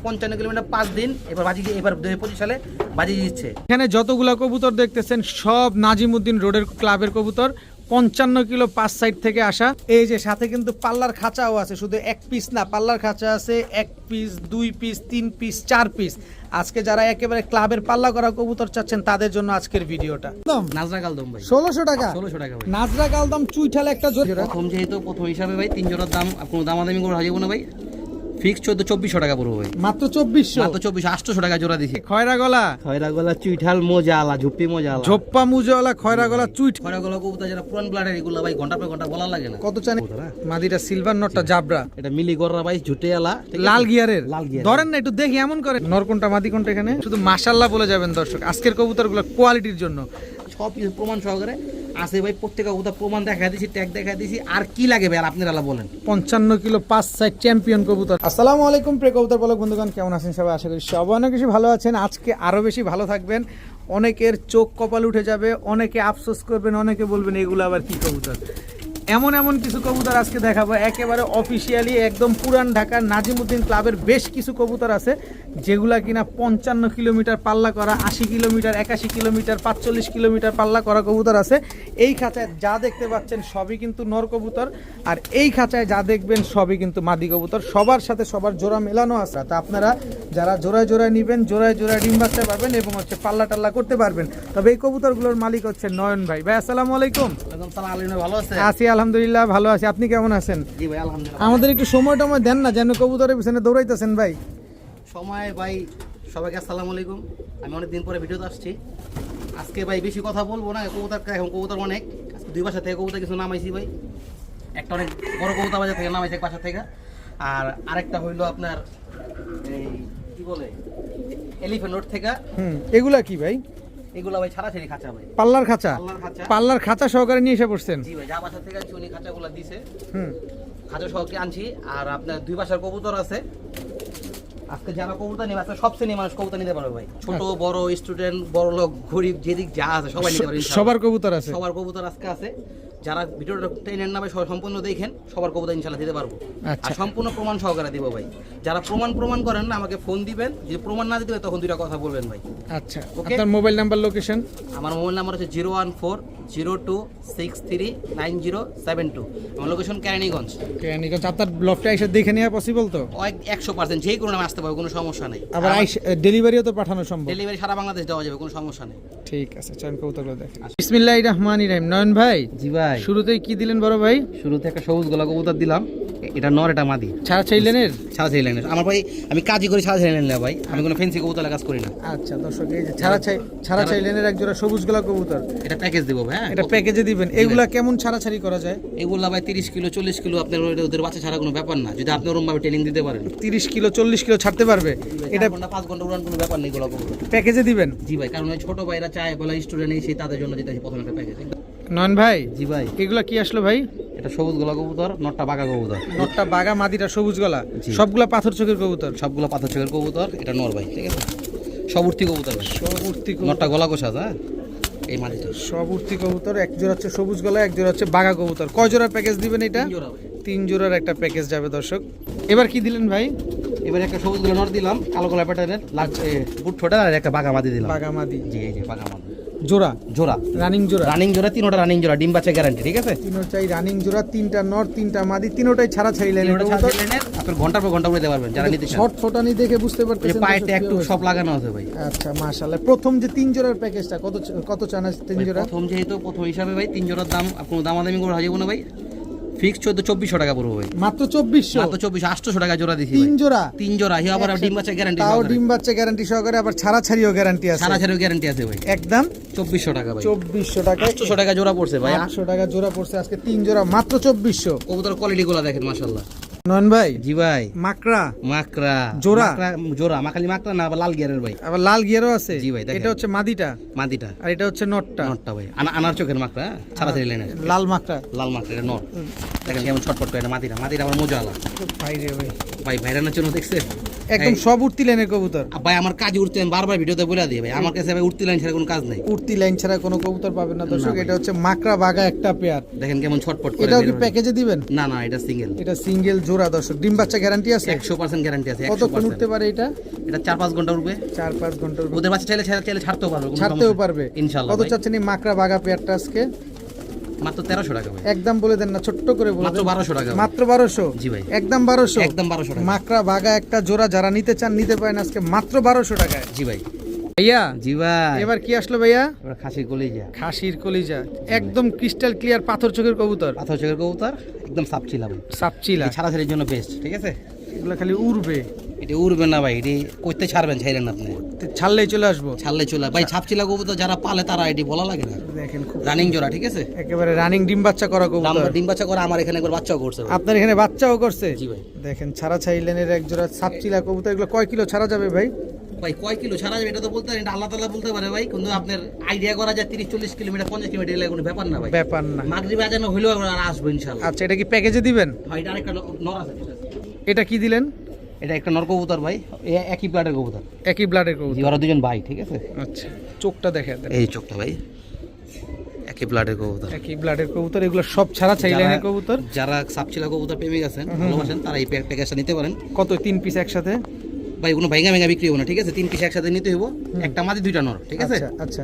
55 kilometre 5 দিন এবার এবার 2025 সালে বাজিয়ে দিচ্ছে। এখানে যতগুলা কবুতর দেখতেছেন সব নাজিমউদ্দিন রোডের ক্লাবের কবুতর, 55 কিলো 5 সাইড থেকে আসা। এই যে সাথে কিন্তু পাল্লার খাঁচাও আছে, শুধু এক পিস না, পাল্লার খাঁচা আছে 1 পিস 2 পিস 3 পিস 4 পিস। আজকে যারা একেবারে ক্লাবের পাল্লা করা কবুতর চাচ্ছেন তাদের জন্য আজকের ভিডিওটা। নাজরা কালদম ভাই 1600 টাকা। 1600 টাকা ভাই। নাজরা কালদম চুইঠাল একটা জোড়া। প্রথম হিসাবে ভাই 3 জোড়ার দাম কোনো দামাদামি করে হাজিব না ভাই, ফিক্স 2400 টাকা পড়বে ভাই। মাত্র 2400। মাত্র 800 টাকা জোড়া দিছি। খয়রা গলা চুইঠাল মোজালা ঝুপ্পি মোজালা ঝোপ্পা মুজাওয়ালা খয়রা গলা চুইঠ। খয়রা গলা কবুতর যারা পুরান ব্লাডের এগুলো ভাই ঘন্টা পর ঘন্টা বলা লাগে না। কত চান মাদিটা? সিলভার নটটা জাবরা, এটা মিলি গররা ভাই ঝুটেয়ালা লাল গিয়ারের। লাল গিয়ার ধরেন না একটু দেখি এমন করে। নর কোনটা মাদি কোনটা? এখানে শুধু মাশাআল্লাহ বলে যাবেন দর্শক আজকের কবুতরগুলো কোয়ালিটির জন্য। সব কিছু প্রমাণ সহকারে আছে ভাই, প্রত্যেকটা কবুতর প্রমাণ দেখা দিছি, ট্যাগ দেখা দিছি। আর কি লাগে ভাই আর আপনারা বলেন। 55 কিলো 5 সাইড চ্যাম্পিয়ন কবুতর। আসসালামু আলাইকুম প্রিয় কবুতর পালক বন্ধুগণ, কেমন আছেন সবাই? আশা করি সবাই অনেক বেশি ভালো আছেন। আজকে আরো বেশি ভালো থাকবেন। অনেকের চোখ কপাল উঠে যাবে, অনেকে আফসোস করবেন, অনেকে বলবেন এগুলো আবার কি কবুতর। এমন এমন কিছু কবুতর আজকে দেখাবো একেবারে অফিসিয়ালি, একদম পুরান ঢাকার নাজিমউদ্দিন ক্লাবের বেশ কিছু কবুতর আছে যেগুলা কিনা 55 কিলোমিটার পাল্লা করা, 80 কিলোমিটার 81 কিলোমিটার 45 কিলোমিটার পাল্লা করা কবুতর আছে। এই খাঁচায় যা দেখতে পাচ্ছেন সবই কিন্তু নর কবুতর, আর এই খাঁচায় যা দেখবেন সবই কিন্তু মাদি কবুতর। সবার সাথে সবার জোড়া মেলানো আছে। তা আপনারা যারা জোড়ায় জোড়ায় নেবেন, জোড়ায় জোড়ায় ডিম বাচ্চা পাবেন এবং পাল্লা টাল্লা করতে পারবেন। তবে এই কবুতরগুলোর মালিক হচ্ছে নয়ন ভাই। ভাই আসসালামু আলাইকুম। ভালো আছে? আছি আলহামদুলিল্লাহ, ভালো আছি। আপনি কেমন আছেন? জি ভাই আলহামদুলিল্লাহ। আমাদের একটু সময় টময় দেন না, যেন কবুতরের পিছনে দৌড়াইতেছেন ভাই। সময় ভাই, সবাইকে আসসালামু আলাইকুম। আমি অনেকদিন পরে ভিডিওতে আসছি। আজকে ভাই বেশি কথা বলবো না, কবুতর এখন কবুতর অনেক। আজকে 2 বাসা থেকে কবুতর কিছু নামাইছি ভাই। একটা অনেক বড় কবুতর বাজার থেকে নামাইছি, এক বাসা থেকে। আর আরেকটা হইলো আপনার এই কি বলে এলিফ্যান্ট রোড থেকে। এগুলা কি ভাই? এগুলো ভাই ছাড়াছাড়ি খাঁচা ভাই। পাল্লার খাঁচা? পাল্লার খাঁচা। পাল্লার খাঁচা সহকারে নিয়ে এসে পড়ছেন? জি ভাই, যা বাসা থেকে আনছি উনি খাঁচাগুলো দিছে। খাঁচা সহকারে আনছি। আর আপনার 2 বাসার কবুতর আছে। আজকে যারা কবুতর নেবে, আজকে সব শ্রেণীর মানুষ কবুতর নিতে পারবে ভাই। ছোট বড়, স্টুডেন্ট, বড় লোক, গরিব, যেদিক যা আছে সবাই নিতে পারবে। সবার কবুতর আছে? সবার কবুতর আজকে আছে। যারা ভিডিওটা ট্রেনের নামে সম্পূর্ণ দেখেন, সবার কবুতর ইনশাআল্লাহ দিতে পারবো। আর সম্পূর্ণ প্রমাণ সহকারে দিব ভাই। যারা প্রমাণ করেন না আমাকে ফোন দিবেন, যদি প্রমাণ না দিতে হয় তখন 2টা কথা বলবেন ভাই। আচ্ছা, আপনার মোবাইল নাম্বার, লোকেশন? আমার মোবাইল নাম্বার হচ্ছে 01402639072। আমার লোকেশন কেরানীগঞ্জ। কেরানীগঞ্জ। আপনার ব্লগটা এসে দেখে নেওয়া পসিবল তো? 100% যেই কোনো নামে আসতে পারবে, কোনো সমস্যা নেই। আবার ডেলিভারিও তো পাঠানো সম্ভব? ডেলিভারি সারা বাংলাদেশ দেওয়া যাবে, কোনো সমস্যা নেই। ঠিক আছে, চল কবুতরগুলো দেখেন। বিসমিল্লাহির রহমানির রহিম। নয়ন ভাই। জি ভাই। শুরুতেই কি দিলেন বড় ভাই? শুরুতে একটা সবুজ গলা কবুতর দিলাম। এটা নর, এটা মাদি। ছাড়াছাড়ি লেনের? ছাড়াছাড়ি লেনের। আমার ভাই আমি কাজই করি ছাড়াছাড়ি লেন না ভাই, আমি কোনো ফেন্সি কবুতরের কাজ করি না। আচ্ছা দর্শক, এই যে ছাড়াছাড়ি লেনের এক জোড়া সবুজ গলা কবুতর, এটা প্যাকেজ দেবো ভাই। এটা প্যাকেজে দিবেন। এগুলা কেমন ছাড়াছাড়ি করা যায়? এগুলা ভাই 30 কিলো 40 কিলো আপনার ওদের বাচ্চা ছাড়া কোনো ব্যাপার না, যদি আপনি ওরকম ভাবে ট্রেনিং দিতে পারেন। 30 কিলো 40 কিলো ছাড়তে পারবে? এটা 5 ঘন্টা উড়ান, কোনো ব্যাপার নেই এগুলো কবুতর। প্যাকেজে দিবেন? জি ভাই, কারণ ওই ছোট ভাইরা চায় বলে স্টুডেন্ট এই সেই তাদের জন্য যেটা প্রথমে একটা প্যাকেজ। নয়ন ভাই। জি ভাই। এগুলা কি আসলো ভাই? এটা সবুজ গলা কবুতর, নটটা বাঘা কবুতর। নটটা বাঘা, মাদিটা সবুজ গলা। সবগুলা পাথর চোখের কবুতর? সবগুলো পাথর চোখের কবুতর। এটা নর ভাই, ঠিক আছে? সব উঠতি কবুতর ভাই। সব উঠতি কবুতর। নটটা গলা কোষা যা এই মাটিটা। সব উঠতি কবুতর। এক জোড়া হচ্ছে সবুজ গলা, এক জোড়া হচ্ছে বাঘা কবুতর। কয় জোড়ার প্যাকেজ দিবেন এটা? 3 জোড়া ভাই। 3 জোড়ার একটা প্যাকেজ যাবে দর্শক। এবার কি দিলেন ভাই? এবার একটা সবুজ গলা নর দিলাম, কালো গলা প্যাটার্নের বুট ছোটা, আর একটা বাঘা মাদি দিলাম। বাঘা মাদি। জি, এই যে বাঘা মাদি জোড়া জোড়া, রানিং জোড়া। রানিং জোড়া, 3টা রানিং জোড়া, ডিম বাচ্চা গ্যারান্টি, ঠিক আছে? 3টাই রানিং জোড়া, 3টা নর 3টা মাদি, 3টাই ছাড়াছাড়ি লাইনের কবুতর। আপনার ঘন্টার পর ঘন্টা উড়াতে পারবেন যারা নিতে চান। শর্ট ফটানি দেখে বুঝতে পারতেছেন পায়ে ট্যাগ টুক সব লাগানো আছে ভাই। আচ্ছা মাশাআল্লাহ। প্রথম যে 3 জোড়ার প্যাকেজটা কত চান? 3 জোড়া প্রথম হিসাবে ভাই 3 জোড়ার দাম কোনো দামাদামি করে হাজিব না ভাই, ফিক্স 2400 টাকা পড়বে ভাই। মাত্র 2400? মাত্র 800 টাকা জোড়া দিছি। 3 জোড়া? 3 জোড়া। হি আবার ডিম বাচ্চা গ্যারান্টি। তাও ডিম বাচ্চা গ্যারান্টি সহকারে, আবার ছাড়াছাড়িও গ্যারান্টি আছে? ছাড়াছাড়িও গ্যারান্টি আছে ভাই। একদম 2400 টাকা ভাই। 2400 টাকা। 800 টাকা জোড়া পড়ছে ভাই। 800 টাকা জোড়া পড়ছে আজকে 3 জোড়া মাত্র 2400। কবুতর কোয়ালিটি গুলো দেখেন মাশাআল্লাহ। নয়ন ভাই। জি ভাই। মাকড়া জোড়া জোড়া মাখালি মাকড়া না, আবার লাল গিয়ারের ভাই। আবার লাল গিয়ারও আছে? জি ভাই। এটা হচ্ছে মাদিটা? মাদিটা। আর এটা হচ্ছে নটটা? নটটা ভাই। আনার চোখের মাকড়া, ছাড়াছাড়ি লেনের লাল মাকড়া। লাল মাকড়া, এটা নট। দেখেন কেমন ছটফট করে, এটা মাদিটা। মাদিটা আবার মজা আলা ভাই রে ভাই। ভাই ভাইরানোর জন্য দেখছে একদম হ্যাঁ। সব উঠতি লাইনের কবুতর। ভাই আমার কাজে উঠতে আমি বারবার ভিডিওতে বলে দিই ভাই, আমার কাছে ভাই উঠতে লাইন ছাড়া কোনো কাজ নাই। উঠতি লাইন ছাড়া কোনো কবুতর পাবেন না দর্শক। না ভাই। এটা হচ্ছে মাকড়া বাঘা একটা পেয়ার। দেখেন কেমন ছটপট করে এটাও বের কি হয়। প্যাকেজে দিবেন? না না, এটা সিঙ্গেল, এটা সিঙ্গেল জোড়া দর্শক। ডিম বাচ্চা গ্যারান্টি আছে? 100% গ্যারান্টি আছে। কতক্ষণ 100%। উঠতে পারে এটা? এটা 4-5 ঘন্টা উঠবে। 4-5 ঘন্টার উপর। ওদের বাচ্চা চাইলে চাইলে ছাড়তেও পারবে, কোনো ছাড়তেও সমস্যা পারবে নেই। ইনশাআল্লাহ কত ভাই। চাচ্ছেন এই মাকড়া বাঘা পেয়ারটা আজকে? মাত্র 1300 টাকা ভাই। একদম বলে দেন না, ছোট্ট করে বলে মাত্র দেন। 1200 টাকা ভাই। মাত্র 1200? জি ভাই। একদম 1200? একদম 1200 টাকা। মাকড়া বাঘা একটা জোড়া যারা নিতে চান নিতে পারেন আজকে মাত্র 1200 টাকায়। জি ভাই। ভাইয়া জি ভাই। এবার কি আসলো ভাইয়া? এবার খাসির কলিজা, খাসির কলিজা, একদম ক্রিস্টাল ক্লিয়ার পাথর চোখের কবুতর, পাথর চোখের কবুতর, একদম সাপচিলা ভাই। সাপচিলা। ছাড়াছাড়ির জন্য বেস্ট, ঠিক আছে? এগুলো খালি উড়বে, এটা উড়বে না ভাই, এটি কইতে ছাড়বেন, ছাইলেন আপনি, ছাড়লেই চলে আসবো। ছাড়লে চলে ভাই। ছাপচিলা কবুতর যারা পালে তারা এটি বলা লাগে না। দেখেন খুব রানিং জোড়া, ঠিক আছে? একেবারে রানিং ডিম বাচ্চা করা কবুতর। ডিম বাচ্চা করে আমার এখানে একবার বাচ্চাও করছে ভাই। আপনার এখানে বাচ্চাও করছে? জি ভাই। দেখেন ছাড়া ছাইলেনের এক জোড়া সাপচিলা কবুতর। এগুলো কয় কিলো ছাড়া যাবে ভাই? ভাই কয় কিলো ছাড়া যাবে এটা তো বলতে পারেন, এটা আল্লাহ তাআলা বলতে পারে ভাই, কিন্তু আপনার আইডিয়া করা যায় 30-40 কিলোমিটার 50 কিলোমিটার, এগুলো কোনো ব্যাপার না ভাই। ব্যাপার না। মাগরিবে আজানো হইলেও আমরা আর আসবো ইনশাআল্লাহ। আচ্ছা এটা কি প্যাকেজে দিবেন? ভাই এটা আরেকটা নর আছে, ঠিক আছে? এটা কি দিলেন? এটা একটা নর কবুতর ভাই, একই ব্লাডের কবুতর। একই ব্লাডের জি, কবুতর? ওরা দুজন ভাই, ঠিক আছে? আচ্ছা চোখটা দেখা দেন। এই চোখটা ভাই, একই ব্লাডের কবুতর। একই ব্লাডের কবুতর। এগুলো সব ছাড়া ছাইলেনের যারা- কবুতর। যারা সাপচিলা কবুতর প্রেমিক আছেন, ভালোবাসেন, তারা এই প্যাকেজটা নিতে পারেন। কত 3 পিস একসাথে? ভাই কোনো ভেঙা ভেঙা বিক্রি হবো না, ঠিক আছে? 3 পিস একসাথে নিতে হইব, একটা মাদি 2টা নর, ঠিক আছে? আচ্ছা আচ্ছা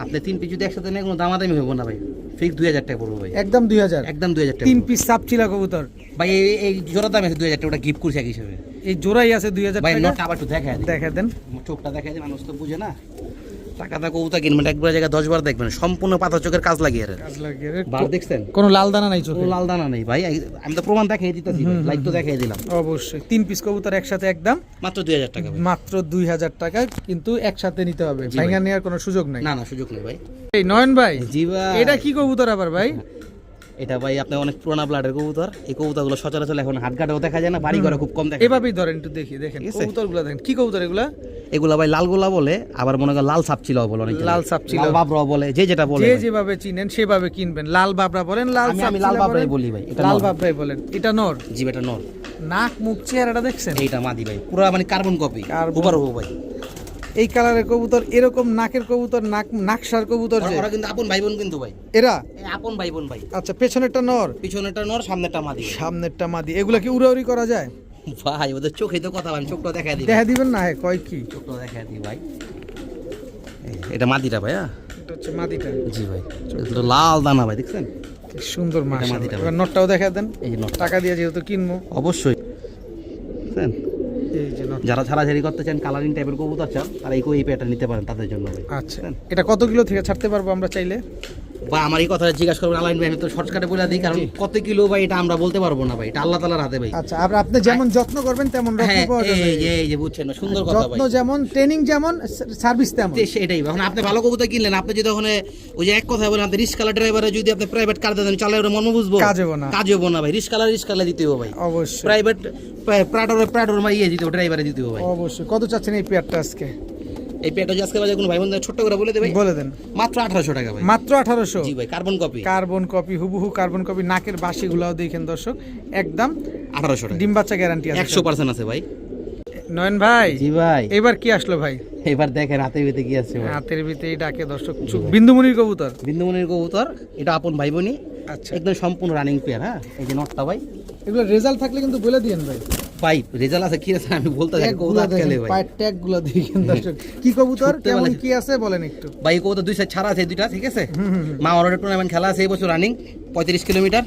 আপনি 3 পিস যদি একসাথে নেন কোনো দামাদামি হইব না ভাই, ফিক্স 2000 টাকা পড়বো ভাই। একদম 2000? একদম 2000 টাকা 3 পড়বো। পিস সাপচিলা কবুতর। ভাই এই জোড়া দাম আছে 2000 টাকা, ওটা গিফট করছি এক হিসেবে। এই জোড়াই আছে 2000 ভাই টাকা? নটটা আবার একটু দেখায় দিন। দেখা দেন। চোখটা দেখায় দিন, মানুষ তো বুঝে না। টাকাটা কবুতর কিনবেন একবার জায়গায় 10 বার দেখবেন, সম্পূর্ণ পাথর চোখের কাজ লাগিয়ে রে। কাজ লাগিয়ে রে। বার দেখছেন? কোনো লাল দানা নাই চোখে? কোনো লাল দানা নেই ভাই, আমি তো প্রমাণ দেখাই দিতেছি, লাইক তো দেখাই দিলাম। অবশ্যই 3 পিস কবুতর একসাথে একদম মাত্র 2000 টাকা ভাই। মাত্র 2000 টাকা, কিন্তু একসাথে নিতে হবে, জি ভাই। ভাঙা নেওয়ার কোনো সুযোগ নাই। না না, সুযোগ নেই ভাই। এই নয়ন ভাই জি ভাই। এটা কি কবুতর আবার ভাই? এটা ভাই আপনার অনেক পুরোনো ব্লাডের কবুতর। এই কবুতরগুলো সচরাচর এখন হাটঘাটেও দেখা যায় না, বাড়ি ঘরে খুব কম দেখা যায়। এভাবেই ধরেন একটু দেখি, দেখেন ঠিক আছে? কবুতরগুলো দেখেন। কি কবুতর এগুলা? এগুলা ভাই লালগোলা বলে, আবার মনে করেন লাল সাপচিলাও বলে, অনেক লাল সাপচিলা। লাল বাবরাও বলে, যে যেটা বলে যে ভাই। যেভাবে চিনেন সেভাবে কিনবেন। লাল বাবরা বলেন, লাল আমি সাপচিলা লাল বাবরাই বলেন, বলি ভাই, এটা লাল নর। বাবরাই বলেন। এটা নর? জি এটা নর। নাক মুখ চেহারাটা দেখছেন? এইটা মাদি ভাই, পুরো মানে কার্বন কপি, Carbon। উপর হবো ভাই। এই কালারের কবুতর, এরকম নাকের কবুতর, নাকশার কবুতর যে ওরা কিন্তু আপন ভাই বোন কিন্তু ভাই, এরা। এই আপন ভাই বোন ভাই। আচ্ছা পেছনেরটা নর, পিছনেরটা নর, সামনেরটা মাদি ভাই। সামনেরটা মাদি। এগুলা কি উড়াউড়ি করা যায়? ভাই ওদের চোখেই তো কথা, আমি চোখটা দেখাই দিই, দেখা দিবেন না? হ্যাঁ কয় কি? চোখটা দেখাই দিই ভাই। এটা মাদিটা ভাই, হ্যাঁ এটা হচ্ছে মাদিটা। জি ভাই। এটা তো লাল দানা ভাই, দেখছেন? কি সুন্দর মাশাআল্লাহ। মাদিটা ভাই। এবার নটটাও দেখা দেন। এই যে নর, টাকা দিয়ে যেহেতু কিনবো। অবশ্যই দেখছেন? এই যে নট। যারা ছাড়াছাড়ি করতে চান, কালারিং টাইপের কবুতর চান, তারা এই পেয়ারটা নিতে পারেন তাদের জন্য ভাই। আচ্ছা এটা কত কিলো থেকে ছাড়তে পারবো আমরা চাইলে? বা আমার এই কথাটা জিজ্ঞাসা করবেন আলাইন ভাই, আমি তো শর্টকাটে বলে দিই, কারণ কত কিলো ভাই এটা আমরা বলতে পারবো না ভাই, এটা আল্লাহ তাআলার হাতে ভাই। আচ্ছা আপনি যেমন যত্ন করবেন তেমন রত্ন হ্যাঁ, পাওয়া যাবে। এই যে বুঝছেন না, সুন্দর কথা ভাই। যত্ন যেমন, ট্রেনিং যেমন, সার্ভিস তেমন। সেটাই এখন আপনি ভালো কবুতর কিনলেন, আপনি যদি ওখানে ওই যে এক কথা বলেন, আপনি রিস্কালা ড্রাইভারে যদি আপনি প্রাইভেট কার দেন, চালায় ওরা মর্ম বুঝবো? কাজ হবো না। কাজ হবো না ভাই, রিস্কালা দিতে হবে ভাই। অবশ্যই প্রাইভেট প্রাডোর মা ইয়ে দিতে হবে, ড্রাইভারে দিতে হবে ভাই। অবশ্যই। কত চাচ্ছেন এই পেয়ারটা আজকে? এই পেয়ারটা আজকে বাজে কোনো ভাই বোন ছোট্ট করে বলে দেবে, বলে দেন। মাত্র 1800 টাকা ভাই। মাত্র 1800? জি ভাই, কার্বন কপি। কার্বন কপি, হুবহু কার্বন কপি। নাকের বাসিগুলাও দেখেন দর্শক, একদম 1800 টাকা, ডিম বাচ্চা গ্যারান্টি আছে। 100% আছে ভাই। নয়ন ভাই জি ভাই, এবার কি আসলো ভাই? এবার দেখেন রাতে বেতে কি আছে ভাই। হাতের ভিতরেই ডাকে দর্শক। বিন্দুমণির কবুতর? বিন্দুমণির কবুতর, এটা আপন ভাই বোনই, আচ্ছা একদম সম্পূর্ণ রানিং পেয়ার। হ্যাঁ এই যে নটটা ভাই। এগুলো রেজাল্ট থাকলে কিন্তু বলে দিয়েন ভাই। ভাই রেজাল্ট আছে কি আছে আমি বলতে থাকি, ট্যাগগুলো কবুতর খেলে দেখেন, ভাই। পায়ের ট্যাগগুলো দেখেন দর্শক। কি কবুতর, ছুটতে কেমন বলে। কি আছে বলেন একটু। ভাই কবুতর দুই সাইড ছাড়া আছে, দুইটা, ঠিক আছে? মা অরোডে টুর্নামেন্ট খেলা আছে এই বছর রানিং 35 কিলোমিটার,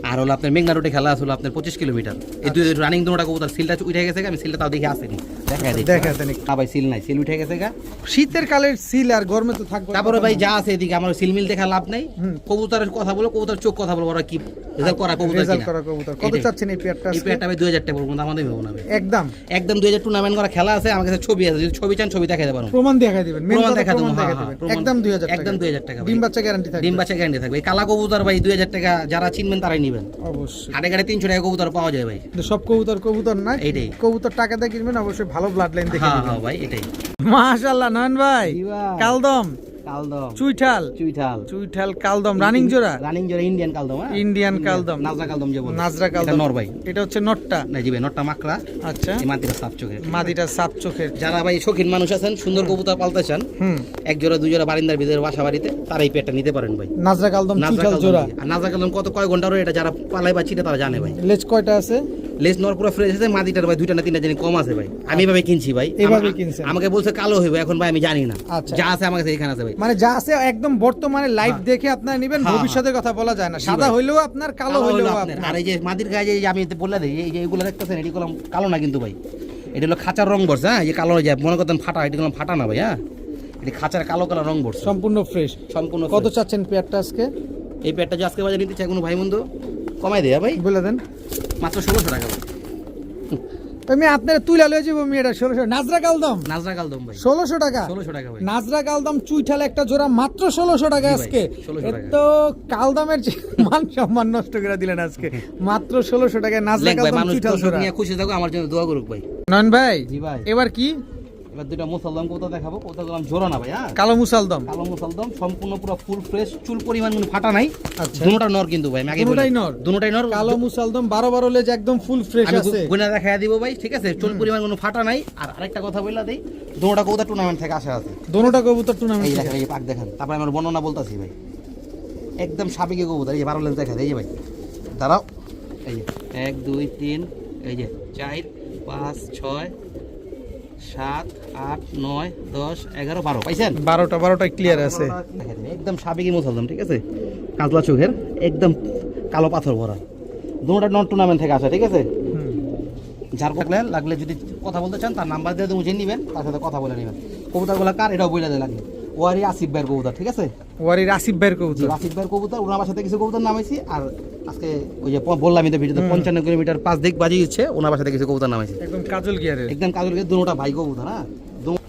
আর হলো আপনার মেঘনা রোডে খেলা আছে হলো আপনার 25 কিলোমিটার। এই দুই রানিং দুটোটা কবুতর, সিলটা উঠে গেছে, আমি সিলটা তাও দেখে আসেনি, দেখা দিই দেখা দেন একটু। না ভাই, সিল নাই, সিল উঠে গেছে গা। শীতের কালের সিল আর গরমে তো থাকবে। তারপরে ভাই যা আছে এদিকে আমার সিল মিল দেখা লাভ নাই, কবুতরের কথা বলো, কবুতর চোখ কথা বলো, ওরা কি রেজাল্ট করা কবুতর রেজাল্ট কিনা। করা কবুতর। কত এটাই। চাচ্ছেন এই পেয়ারটা এই আজকে? পেয়ারটা ভাই 2000 টাকা পড়বো, আমাদের হবে না ভাই। একদম একদম 2000 টুর্নামেন্ট করা খেলা আছে, আমার কাছে ছবি আছে, যদি ছবি চান ছবি দেখাই দেবো। প্রমাণ দেখাই দিবেন। মেন প্রমাণ কথা দেখা দেবো, প্রমাণ হ্যাঁ, দেখাই হ্যাঁ, দিবেন। প্রমাণ। একদম 2000 টাকা। একদম 2000 টাকা ভাই। ডিম বাচ্চা গ্যারান্টি থাকবে। ডিম বাচ্চা গ্যারান্টি থাকবে। এই কালা কবুতর ভাই 2000 টাকা, যারা চিনবেন তারাই নেবেন। অবশ্যই। হাটে ঘাটে 300 টাকা কবুতর পাওয়া যায় ভাই। কিন্তু সব কবুতর না। এইটাই। কবুতর টাকা দিয়ে কিনবেন, অবশ্যই ভালো ব্লাড লাইন দেখে হ্যাঁ কিনবেন। হ্যাঁ ভাই, এটাই। মাশাআল্লাহ নয়ন ভাই, জি ভাই। কালদম কালদম চুইঠাল চুইঠাল চুইঠাল কালদম রানিং জোড়া রানিং জোড়া ইন্ডিয়ান কালদম হ্যাঁ ইন্ডিয়ান কালদম নাজরা কালদম যে বলে নাজরা এটা কালদম নর ভাই এটা হচ্ছে নটটা না জি ভাই নটটা মাকড়া আচ্ছা এই মাটিটা সাপ চোখের মাদিটা সাপ চোখের যারা ভাই শৌখিন মানুষ আছেন সুন্দর কবুতর পালতে চান হুম এক জোড়া দুই জোড়া বারিন্দার ভিতরে বাসা বাড়িতে তারা এই পেটটা নিতে পারেন ভাই নাজরা কালদম নাজরা চুইঠাল কালদম জোড়া দিয়ে। আর নাজরা কালদম কত কয় ঘন্টার এটা যারা পালাই বা চিনে তারা জানে ভাই লেজ কয়টা আছে লেস নর পুরো ফ্রেশ আছে মাদিটার ভাই দুইটা না তিনটা জানি কম আছে ভাই আমি এভাবে কিনছি ভাই এভাবে কিনছেন? আমাকে বলছে কালো হইবে এখন ভাই আমি জানি না আচ্ছা। যা আছে আমার কাছে এখানে আছে ভাই মানে যা আছে একদম বর্তমানে লাইভ দেখে আপনারা নেবেন হ্যাঁ, ভবিষ্যতের কথা বলা যায় না সাদা ভাই। হইলেও আপনার কালো হইলেও আপনার আর এই যে মাদির গায়ে যে আমি বললে দিই এই যে এগুলো দেখতেছেন এটি করলাম কালো না কিন্তু ভাই এটা হলো খাঁচার রং বর্ষ হ্যাঁ এই যে কালো যে মনে করতেন ফাটা এটি করলাম ফাটা না ভাই হ্যাঁ এটি খাঁচার কালো কালো রং বর্ষ সম্পূর্ণ ফ্রেশ সম্পূর্ণ কত fresh। চাচ্ছেন পেয়ারটা আজকে এই প্যাডটা যে আজকে বাজারে নিতে চাই কোনো ভাই বন্ধু কমাই দেয়া ভাই বলে দেন মাত্র 1600 টাকা ভাই। আমি আপনারা তুইলা লয়ে যাবো মেয়েটা 1600 নাজরা কালদম নাজরা কালদম ভাই 1600 টাকা 1600 টাকা ভাই নাজরা কালদম চুইঠাল একটা জোড়া মাত্র 1600 টাকা জি ভাই, আজকে 1600 এর টাকা। তো কালদমের যে মান সম্মান নষ্ট করে দিলেন আজকে মাত্র 1600 টাকায় নাজরা লেখ ভাই কালদম মানুষ চুইঠাল দর্শক জোড়া নিয়ে খুশি থাকো আমার জন্য দোয়া করুক ভাই নয়ন ভাই জি ভাই এবার কি এবার দুইটা মুসলদম কবুতর দেখাবো কবুতর গেলাম জোড়া না ভাই হ্যাঁ কালো মুসালদম কালো মুসলদম সম্পূর্ণ পুরো ফুল ফ্রেশ চুল পরিমাণ কোনো ফাটা নাই আচ্ছা দুটোটা নর কিন্তু ভাই আমি আগে দুটোটাই নর? দুটোটাই নর কালো মুসালদম 12 লেজ একদম ফুল ফ্রেশ আমি আছে গুনা দেখাইয়া দিব ভাই ঠিক আছে চুল পরিমাণ কোনো ফাটা নাই আর আরেকটা কথা বললা দেই দুটোটা কবুতর টুর্নামেন্ট থেকে আসা আছে দোনোটা কবুতর এই টুর্নামেন্ট দেখেন এই যে পাক দেখেন তারপরে আমার বর্ণনা বলতাছি ভাই একদম সাবেকি কবুতর এই যে 12 লেন্স দেখা যায় এই যে ভাই দাঁড়াও এই যে 1 2 3 এই যে 4 5 6 7 8 9 10 11 12 পাইছেন 12টা ক্লিয়ার আছে দেখেন, একদম সাবেকি মুসলদম ঠিক আছে কাজলা চোখের একদম কালো পাথর ভরা দুটোটা নন টুর্নামেন্ট থেকে আসা ঠিক আছে হুম। যার লাগলে যদি কথা বলতে চান তার নাম্বার দিয়ে দেবো জেনে নেবেন তার সাথে কথা বলে নেবেন কবুতরগুলো কার এটাও বলে দেয় লাগলে ওয়ারি আসিফ ভাইয়ের কবুতর ঠিক আছে ওয়ারির আসিফ ভাইয়ের কবুতর আসিফ ভাইয়ের কবুতর ওনার বাসাতে কিছু কবুতর নামাইছি আর আজকে ওই যে বললাম তো ভিডিওতে 55 কিলোমিটার পাঁচ দিক বাজিয়ে দিচ্ছে ওনার বাসাতে কিছু কবুতর নামাইছি একদম কাজল গিয়ারের একদম কাজলকে দুটোটা ভাই কবুতর হ্যাঁ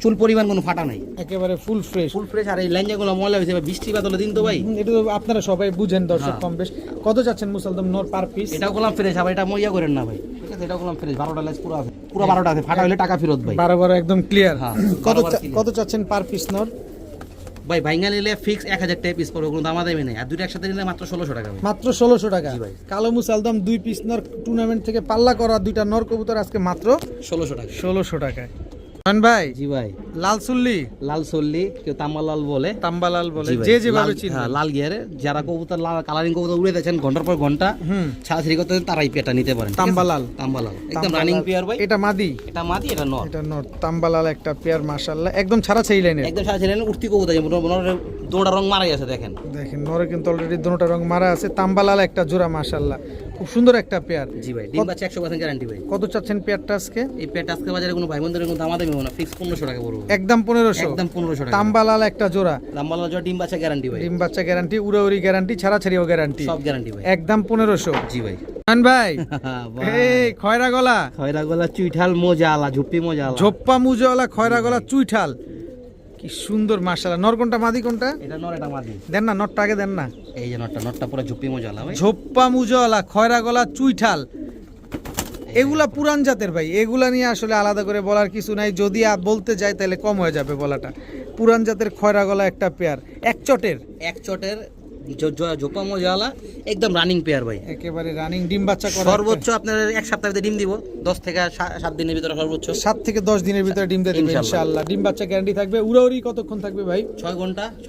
চুল পরিমাণ কোনো ফাটা নাই একেবারে ফুল ফ্রেশ ফুল ফ্রেশ আর এই ল্যাঞ্জাগুলো ময়লা হয়েছে এবার বৃষ্টি বাদলে দিন তো ভাই এটা তো আপনারা সবাই বুঝেন দর্শক হ্যাঁ। কম বেশ কত চাচ্ছেন মুসালদম নর পার পিস এটাও করলাম ফ্রেশ আবার এটা মইয়া করেন না ভাই ঠিক আছে এটাও করলাম ফ্রেশ 12টা লেজ পুরো আছে পুরো 12টা আছে ফাটা হলে টাকা ফেরত ভাই 12 একদম ক্লিয়ার হ্যাঁ, কত 12 clear। কত চাচ্ছেন পার পিস নর ভাই ভাইঙ্গা নিলে ফিক্স 1000 টাকা পিস পড়বে কোনো দামা দামি নেই আর দুটো একসাথে নিলে মাত্র 1600 টাকা ভাই মাত্র 1600 টাকা জি ভাই। কালো মুসালদম 2 পিস নর টুর্নামেন্ট থেকে পাল্লা করা দুইটা নর কবুতর আজকে মাত্র 1600 টাকা 1600 টাকায় মান ভাই জি ভাই লাল সুল্লি লাল সল্লি কেউ তাম্বালাল বলে তাম্বালাল বলে জি ভাই, যে যেভাবে লাল- চিনবে হ্যাঁ, লাল গিয়ারে যারা কবুতর লাল কালারিং কবুতর উড়ে দিয়েছেন ঘন্টার পর ঘন্টা হুম ছাড়াছাড়ি করতে তারাই পেটা নিতে পারেন ঠিক আছে? তাম্বালাল। তাম্বালাল একদম তাম্বালাল। রানিং পেয়ার ভাই এটা মাদি এটা মাদি এটা নর এটা নর তাম্বালাল একটা পেয়ার মাশাআল্লাহ একদম ছাড়া সেই লাইনের একদম ছাড়াছাড়ি উঠতি কবুতর যেমন দোড়া রং মারাই আছে দেখেন দেখেন নরে কিন্তু অলরেডি দুটোটা রং মারা আছে তাম্বালাল একটা জোড়া মাশাআল্লাহ খুব সুন্দর একটা পেয়ার জি ভাই ডিম বাচ্চা 100% গ্যারান্টি ভাই কত চাচ্ছেন পেয়ারটা আজকে এই পেয়ারটা আজকে বাজারে কোনো ভাই বোনদের কোনো দামা দামি হবে না ফিক্স 1500 টাকা পড়বে একদম 1500 একদম 1500 টাকা তাম্বালাল একটা জোড়া তাম্বালাল জোড়া ডিম বাচ্চা গ্যারান্টি ভাই ডিম বাচ্চা গ্যারান্টি উড়াউড়ি গ্যারান্টি ছাড়াছাড়িও গ্যারান্টি সব গ্যারান্টি ভাই একদম 1500 জি ভাই মান ভাই এই খয়রা গলা খয়রা গলা চুইঠাল মজা আলা ঝুপি মজা আলা ঝোপ্পা মুজওয়ালা খয়রা গলা চুইঠাল কি সুন্দর মাশাআল্লাহ নর কোনটা মাদি কোনটা এটা নর এটা মাদি দেন না নটটা আগে দেন না এই যে নটটা পুরো ঝুপি মজা আলা ভাই ঝোপ্পা মুজওয়ালা খয়রা গলা চুইঠাল এগুলা পুরান জাতের ভাই এগুলা নিয়ে আসলে আলাদা করে বলার কিছু নাই যদি বলতে যাই তাহলে কম হয়ে যাবে বলাটা পুরান জাতের খয়রা গলা একটা পেয়ার এক চটের এক চটের ঝোপা মজা আলা একদম রানিং পেয়ার ভাই একেবারে রানিং ডিম বাচ্চা করা সর্বোচ্চ আপনার এক সপ্তাহে ডিম দিব 10 থেকে 7 দিনের ভিতরে সর্বোচ্চ 7 থেকে 10 দিনের ভিতরে ডিম দিয়ে দিবে ইনশাআল্লাহ। ইনশাআল্লাহ ডিম বাচ্চা গ্যারান্টি থাকবে উড়াউড়ি কতক্ষণ থাকবে ভাই 6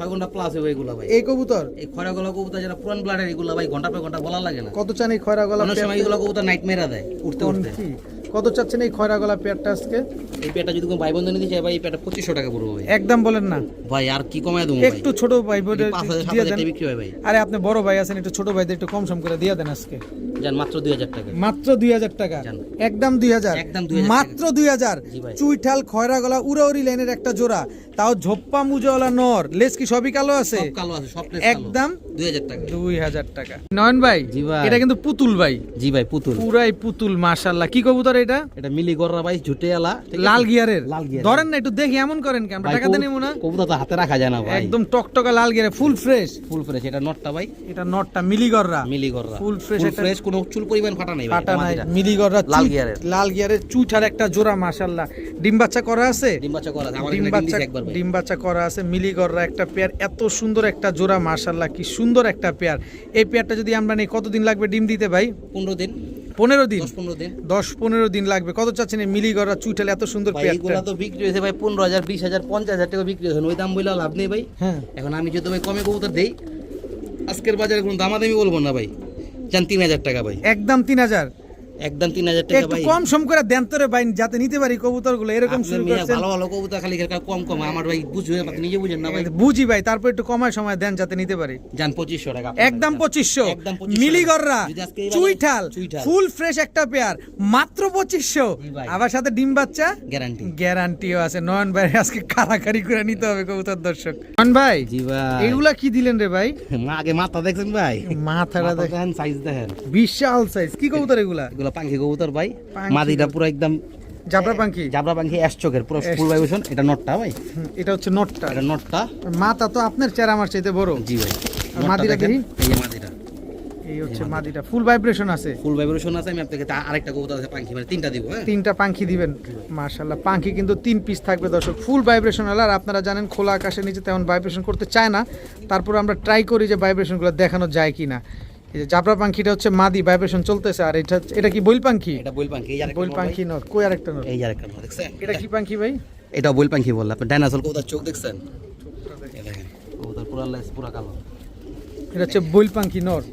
ঘন্টা প্লাস হবে এগুলা ভাই এই কবুতর এই খয়রা গলা কবুতর যারা পুরান ব্লাডের এগুলা ভাই ঘন্টা পর ঘন্টা বলা লাগে না কত চান এই খয়রা গলা অনেক সময় এগুলা কবুতর নাইট মেরা দেয় উঠতে উঠতে কি কত চাচ্ছেন এই খয়রা গলা পেয়ারটা আজকে এই পেটা যদি কোনো ভাই বন্ধু নিতে চায় ভাই এই পেটা 2500 টাকা পড়বে ভাই একদম বলেন না ভাই আর কি কমায় দেবো ভাই একটু ছোট ভাই বোনের 5000 দিয়ে 7000 দেন টাকা বিক্রি হয় ভাই আরে আপনি বড় ভাই আছেন একটু ছোট ভাইদের একটু কম সম করে দিয়ে দেন আজকে জান মাত্র 2000 টাকা মাত্র 2000 টাকা জান। একদম 2000 একদম 2000 মাত্র 2000 জি ভাই। চুইঠাল খয়রা গলা উড়াউড়ি লাইনের একটা জোড়া তাও ঝোপ্পা মুজওয়ালা নর লেস কি সবই কালো আছে সব কালো আছে সব প্লেস একদম 2000 টাকা 2000 টাকা নয়ন ভাই জি ভাই। এটা কিন্তু পুতুল ভাই জি ভাই পুতুল পুরাই পুতুল মাশাআল্লাহ কি কবুতর এটা এটা মিলি গররা ভাই ঝুটে আলা ঠিক আছে? লাল গিয়ারের লাল গিয়ারের। ধরেন না একটু দেখি এমন করেন কি আমরা ভাই, টাকা দেন এমন না কবুতর তো হাতে রাখা যায় না ভাই একদম টকটকা লাল গিয়ারে ফুল ফ্রেশ ফুল ফ্রেশ এটা নটটা ভাই এটা নটটা মিলিগররা মিলি গররা ফুল ফ্রেশ ফুল একটা ফ্রেশ কোনো চুল পরিমাণ ফাটা নেই ভাই, ফাটা এটা নাই, মাদিটা। মিলিগড়রা লাল গিয়ারের। লাল গিয়ারের চুইঠার একটা জোড়া মাশাআল্লাহ। ডিম বাচ্চা করা আছে? ডিম বাচ্চা করা আছে, আমার ডিম এখানে ডিম বাচ্চা দিছে একবার ভাই। ডিম বাচ্চা করা আছে, মিলিগড়রা একটা পেয়ার, এত সুন্দর একটা জোড়া মাশাআল্লাহ, কি সুন্দর একটা পেয়ার। এই পেয়ারটা যদি আমরা নেই কতদিন লাগবে ডিম দিতে ভাই? 15 দিন 15 দিন, 10-15 দিন 10-15 দিন লাগবে। কত চাচ্ছেন এই মিলিগড়রা চুইঠাল এত সুন্দর ভাই। পেয়ারটা? এগুলা তো বিক্রি হয়েছে ভাই 15,000 20,000 50,000 টাকা বিক্রি হয়েছে, ওই দাম বইলা লাভ নেই ভাই। হ্যাঁ, এখন আমি যদি ভাই কমে কবুতর দেই, আজকের বাজারে কোনো দামাদামি বলবো না ভাই, জান 3,000 টাকা ভাই, একদম 3000। একদম 3,000 টাকা একটু ভাই। কম সম করে দেন তোরে ভাই, যাতে নিতে পারি কবুতরগুলো। এরকম আপনি শুরু মিয়া করছেন, ভালো ভালো কবুতর খালি কম কম আমার ভাই বুঝবে, আপনি নিজে বুঝেন না ভাই। বুঝি ভাই, তারপর একটু কমায় সময় দেন যাতে নিতে পারি। জান 2500 টাকা একদম 2500। একদম 2500 মিলিগড়রা যদি আজকে এই বাজারে- চুইঠাল চুইঠাল। ফুল ফ্রেশ একটা পেয়ার মাত্র 2500, জি ভাই। আবার সাথে ডিম বাচ্চা গ্যারান্টি। গ্যারান্টিও আছে। নয়ন ভাই আজকে কারাকারি করে নিতে হবে কবুতর দর্শক। নয়ন ভাই জি ভাই, এগুলা কি দিলেন রে ভাই? আগে মাথা দেখছেন ভাই, মাথাটা দেখ, দেখেন সাইজ দেখেন, বিশাল সাইজ। কি কবুতর এগুলা? এগুলো পাখি কবুতর ভাই। পাখি মাদিটা পুরো একদম জাবরা পাখি। জাবরা পাখি অ্যাশ চোখের পুরো ফুল ভাইব্রেশন। এটা নটটা ভাই, এটা হচ্ছে নটটা। এটা নটটা। মাথা তো আপনার চেহারা আমার চাইতে বড়। জি ভাই। আর মাদিটা দেখেন, দেখি? এই যে মাদিটা এই হচ্ছে মাদিটা, ফুল ভাইব্রেশন আছে। ফুল ভাইব্রেশন আছে। আমি আপনাকে আরেকটা কবুতর আছে পাখি, মানে 3টা দিব। হ্যাঁ, 3টা পাখি দিবেন মাশাআল্লাহ। পাখি কিন্তু 3 পিস থাকবে দর্শক, ফুল ভাইব্রেশন। আর আপনারা জানেন খোলা আকাশের নিচে তেমন ভাইব্রেশন করতে চায় না, তারপর আমরা ট্রাই করি যে ভাইব্রেশনগুলো দেখানো যায় কিনা। এই যে জাবরা পাখিটা হচ্ছে মাদি, ভাইব্রেশন চলতেছে। আর এটা কি বইল পাখি? এটা বইল পাখি। এই আরেকটা বইল নর পাখি ভাই। নর, কই আরেকটা নর? এই আরেকটা নর দেখছেন? এটা কি পাখি ভাই? এটা বইল পাখি বললা। আপনি ডাইনোসর কবুতর চোখ দেখছেন? এই দেখেন কবুতর পুরো লেজ পুরো কালো। এটা হচ্ছে বইল পাখি নর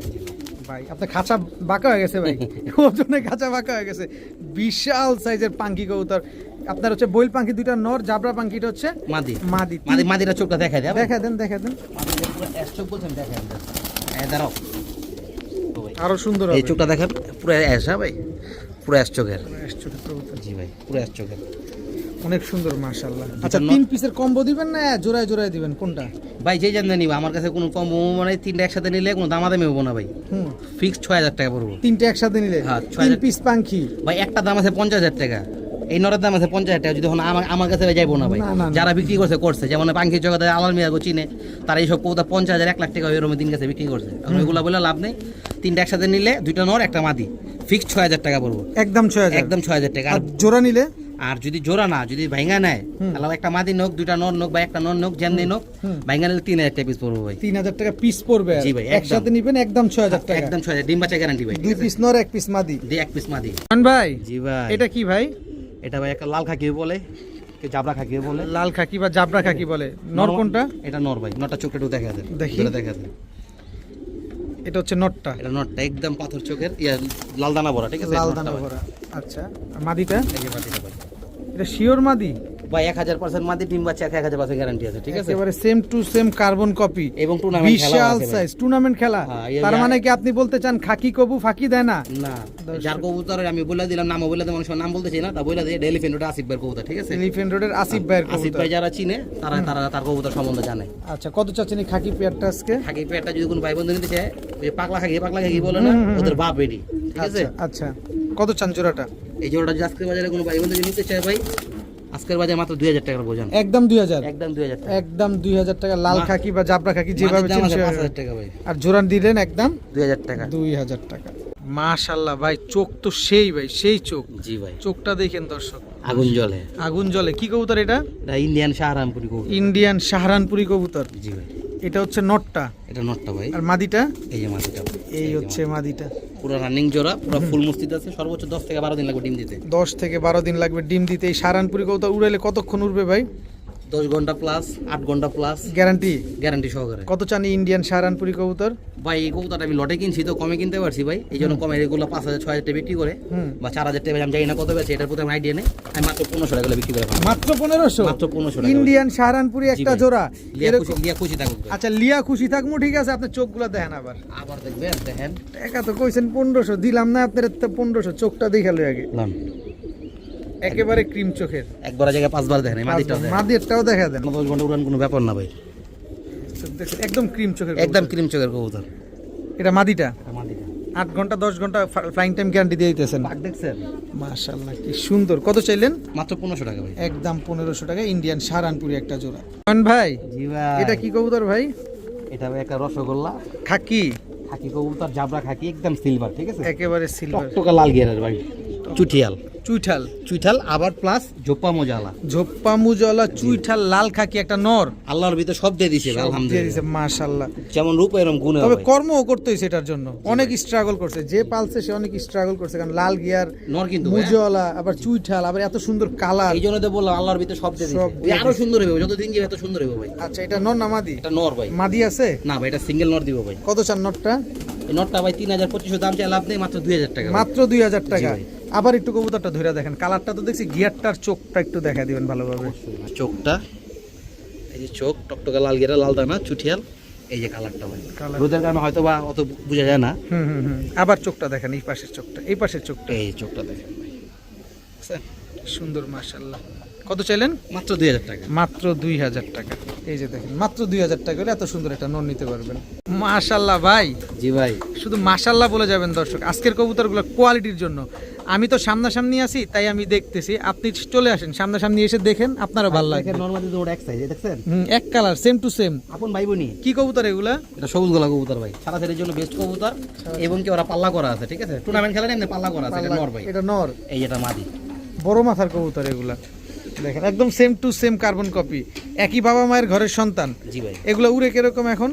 ভাই। আপনার খাঁচা বাঁকা হয়ে গেছে ভাই, ওজনে খাঁচা বাঁকা হয়ে গেছে। বিশাল সাইজের পাখি কবুতর আপনার হচ্ছে বইল পাখি দুইটা নর, জাবরা পাখিটা হচ্ছে মাদি। মাদি। মাদিটা চোখটা দেখাই দেয়। দেখা দেন, দেখা দেন, মাদিটা পুরো অ্যাশ চোখ বলছেন, দেখেন। এই দাঁড়াও ও ভাই, আরো সুন্দর এই হবে। চোখটা দেখেন পুরো অ্যাশ। হ্যাঁ ভাই, পুরো অ্যাশ চোখের। ছোট কবুতর জি ভাই, পুরো অ্যাশ চোখের। অনেক সুন্দর মাশাআল্লাহ। আচ্ছা 3 পিসের কম্বো দিবেন না জোড়ায় জোড়ায় দিবেন কোনটা? ভাই যেই জানতে নিবা, আমার কাছে কোনো কম মানে 3টা একসাথে নিলে কোনো দামাদামি হবো না ভাই। হুম, ফিক্স 6,000 টাকা পড়বো 3টে একসাথে নিলে হ্যাঁ, 3 6000 পিস পাখি। ভাই। একটা দাম আছে 50,000 টাকা, এই নরের দাম আছে 50,000 টাকা। যদি এখন আমার কাছে যাইবো না ভাই। না, না, না। যারা বিক্রি করছে যেমন পাঙ্কির জগতে আলাল মিয়াগো চিনে, তারা এইসব কবুতর 50,000 1 লাখ টাকা এরকম দিন কাছে বিক্রি করছে। ওইগুলা বলে লাভ নেই। 3টা একসাথে নিলে 2টা নর একটা মাদি, ফিক্স 6,000 টাকা পড়বো, একদম 6000। একদম 6,000 টাকা। আর জোড়া নিলে? আর যদি জোড়া না, যদি ভাইঙ্গা নেয়, তাহলে একটা মাদি নোক, 2টা নর নোক বা একটা নর নোক যেমনি নোক, ভাইঙ্গা নিলে 3,000 টাকা পিস পড়বো ভাই। 3000 টাকা পিস পড়বে। জি ভাই, একদম। একসাথে নিবেন একদম 6000 টাকা। একদম 6,000, ডিম বাচ্চা গ্যারান্টি ভাই। 2 পিস নর 1 পিস মাদি। দিয়ে 1 পিস মাদি। মান ভাই জি ভাই। এটা কি ভাই? এটা ভাই একটা লাল খাকি বলে, কেউ জাবরা খাকি বলে। লাল খাকি বা জাবরা খাকি বলে। নর কোনটা? এটা নর ভাই। নরটা চোখটা একটু দেখা দেন, দেখি। ধরে দেখা দেন। এটা হচ্ছে নটটা, এটা নরটা একদম পাথর চোখের, লাল দানা ভরা, ঠিক আছে? লাল নরটা দানা ভাই। ভরা। আচ্ছা আর মাদিটা? এই যে মাদিটা ভাই। এটা শিওর মাদি ভাই 1000% মাদি, ডিম বাচ্চা 1000% গ্যারান্টি আছে, ঠিক আছে? একেবারে same to same carbon copy এবং টুর্নামেন্ট খেলা বিশাল আছে ভাই। সাইজ টুর্নামেন্ট খেলা। হ্যাঁ, এই তার যে- মানে কি আপনি বলতে চান খাকি কবু ফাঁকি দেয় না? না, যার কবুতর আমি বলে দিলাম, নাম বলে দিলাম, মানুষের নাম বলতেছি না, তা বলে দিয়ে এলিফ্যান্ট রোড আসিফ ভাইয়ের কবুতর, ঠিক আছে? এলিফ্যান্ট রোডের আসিফ ভাইয়ের আসিফ কবুতর। ভাই যারা চিনে তারা তার কবুতর সম্বন্ধে জানে। আচ্ছা কত চাচ্ছেন এই খাকি পেয়ারটা আজকে? খাকি পেয়ারটা যদি কোনো ভাই বন্ধু নিতে চায়, ওই যে পাগলা খাকি বলে না, ওদের বাপ এডি, ঠিক আছে? আচ্ছা আচ্ছা কত চান জোড়াটা? এই জোড়াটা যদি আজকের বাজারে কোনো ভাই বন্ধু নিতে চায় ভাই, আজকের বাজারে মাত্র 2,000 টাকা বোঝান। একদম 2000। একদম 2,000 টাকা। একদম 2000 টাকা লাল খাকি বা জাবরা খাকি যেভাবে মাটির দাম আছে চেন 5,000 টাকা ভাই। আর জোড়া দিলেন একদম 2,000 টাকা। 2000 টাকা। মাশাআল্লাহ ভাই চোখ তো সেই ভাই সেই চোখ। জি ভাই, চোখটা দেখেন দর্শক, আগুন জ্বলে। আগুন জ্বলে। কি কবুতর এটা? এটা ইন্ডিয়ান শাহরামপুরি কবুতর। ইন্ডিয়ান শাহরানপুরি কবুতর। জি ভাই, এটা হচ্ছে নটটা এটা নটটা ভাই। আর মাদিটা? এই যে মাটিটা, এই হচ্ছে মাদিটা। পুরো রানিং জোড়া, পুরো ফুল মস্তিতে আছে। সর্বোচ্চ 10 থেকে 12 দিন লাগবে ডিম দিতে। 10 থেকে 12 দিন লাগবে ডিম দিতে। এই শাহরানপুরি কবুতর উড়াইলে কতক্ষণ উড়বে ভাই? 10 ঘন্টা প্লাস, 8 ঘন্টা প্লাস গ্যারান্টি? গ্যারান্টি সহকারে। কত চান ইন্ডিয়ান শাহরানপুরি কবুতর? ভাই এই কবুতরটা আমি লটে কিনছি তো কমে কিনতে পারছি ভাই, এই জন্য কমে। এগুলো 5,000 6,000 টাকা বিক্রি করে বা 4,000 টাকা, আমি জানি না কত বেচে, এটার প্রতি আমি আইডিয়া নেই। আমি মাত্র 1500 টাকা বিক্রি করে পাবো। মাত্র 1500? মাত্র 1500 টাকা। ইন্ডিয়ান শাহরানপুরি একটা ভাই। জোড়া লিয়া খুশি থাকুক। আচ্ছা লিয়া খুশি থাকবো, ঠিক আছে। আপনার চোখগুলো দেখেন আবার। আবার দেখবেন, দেখেন। টাকা তো কইছেন 1500, দিলাম না আপনার 1500। চোখটা দেখালো আগে, লান একেবারে ক্রিম চোখের। একবার জায়গায় 5 বার দেখেন, এই মাটিটাও দেখেন। মাদিরটাও দেখা দেন। 10 ঘন্টা উড়ান কোনো ব্যাপার না ভাই, দেখেন, একদম ক্রিম চোখের একদম কবুতর। ক্রিম চোখের কবুতর। এটা মাদিটা এটা মাটিটা 8 ঘন্টা 10 ঘন্টা ফ্লাইং টাইম গ্যারান্টি দিয়ে দিতেছেন। পাক দেখছেন? মাশাআল্লাহ কি সুন্দর। কত চাইলেন? মাত্র 1500 টাকা ভাই। একদম 1500 টাকা ইন্ডিয়ান শাহরানপুরি একটা জোড়া। ভাই জি ভাই, এটা কি কবুতর ভাই? এটা ভাই একটা রসগোল্লা। খাকি? খাকি কবুতর, জাবরা খাকি, একদম সিলভার, ঠিক আছে, একেবারে সিলভার, টকটকা লাল গিয়ারের ভাই, চুটিয়াল, চুইঠাল, চুইঠাল আবার প্লাস জোপ্পা মোজালা, ঝোপ্পা মুজলা, চুইঠাল, লাল খাকি একটা নর, আল্লাহর ভিতর সব দিয়ে দিছে ভাই, আলহামদুলিল্লাহ, মাশাআল্লাহ। যেমন রূপ এরকম গুণ। তবে কর্মও করতে হয়েছে এটার জন্য, অনেক স্ট্রাগল করছে, যে পালছে সে অনেক স্ট্রাগল করছে, কারণ লাল গিয়ার, নর কিন্তু মুজলা, আবার চুইঠাল, আবার এত সুন্দর কালার, এই জন্য তো বললাম আল্লাহর ভিতর সব দিয়ে সব দিছে, দিয়ে আরো সুন্দর হবে যতদিন যাবে এত সুন্দর হবে ভাই। আচ্ছা, এটা নর না মাদি? এটা নর ভাই। মাদি আছে? না ভাই, এটা সিঙ্গেল নর দিব ভাই। কত চান নরটা? এই নরটা ভাই ৩,২৫০ দাম চাই, লাভ নেই, মাত্র ২,০০০ টাকা। মাত্র ২,০০০ টাকা। জি ভাই। আবার একটু কবুতরটা ধরে দেখেন, কালারটা তো দেখছি, গিয়ারটার চোখটা একটু দেখা দিবেন ভালোভাবে। চোখটা, এই যে চোখ টকটকা লাল গেরা, লাল দানা, চুটিয়াল, এই যে কালারটা ভাই, কালার। রোদের কারণে হয়তো বা অত বোঝা যায় না। আবার চোখটা দেখেন, এই পাশের চোখটা, এই পাশের চোখটা, এই চোখটা দেখেন ভাই, বুঝছেন? সুন্দর, মাশাআল্লাহ। কত চাইলেন? মাত্র ২,০০০ টাকা। মাত্র ২,০০০ টাকা। এই যে দেখেন, মাত্র ২,০০০ টাকা হলে এত সুন্দর একটা নর নিতে পারবেন। মাশাআল্লাহ ভাই, জি ভাই, শুধু মাশাআল্লাহ বলে যাবেন দর্শক, আজকের কবুতরগুলো কোয়ালিটির জন্য। আমি তো সামনাসামনি আছি, তাই আমি দেখতেছি, আপনি চলে আসেন সামনাসামনি এসে দেখেন, আপনারও ভালো লাগবে। নরমালি তো ওটা এক সাইজ, দেখছেন, এক কালার, সেম টু সেম। আপন ভাই বোনই। কি কবুতর এগুলা? এটা সবুজ গলা কবুতর ভাই, সারা সারির জন্য বেস্ট কবুতর, এবং কি ওরা পাল্লা করা আছে, ঠিক আছে, টুর্নামেন্ট খেলে না এমনি পাল্লা করা আছে, এটা নর ভাই, এটা নর, এই এটা মাদি, বড় মাথার কবুতর এগুলা। দেখেন একদম same to same carbon copy, একই বাবা মায়ের ঘরের সন্তান। জি ভাই। এগুলা উড়ে কিরকম এখন?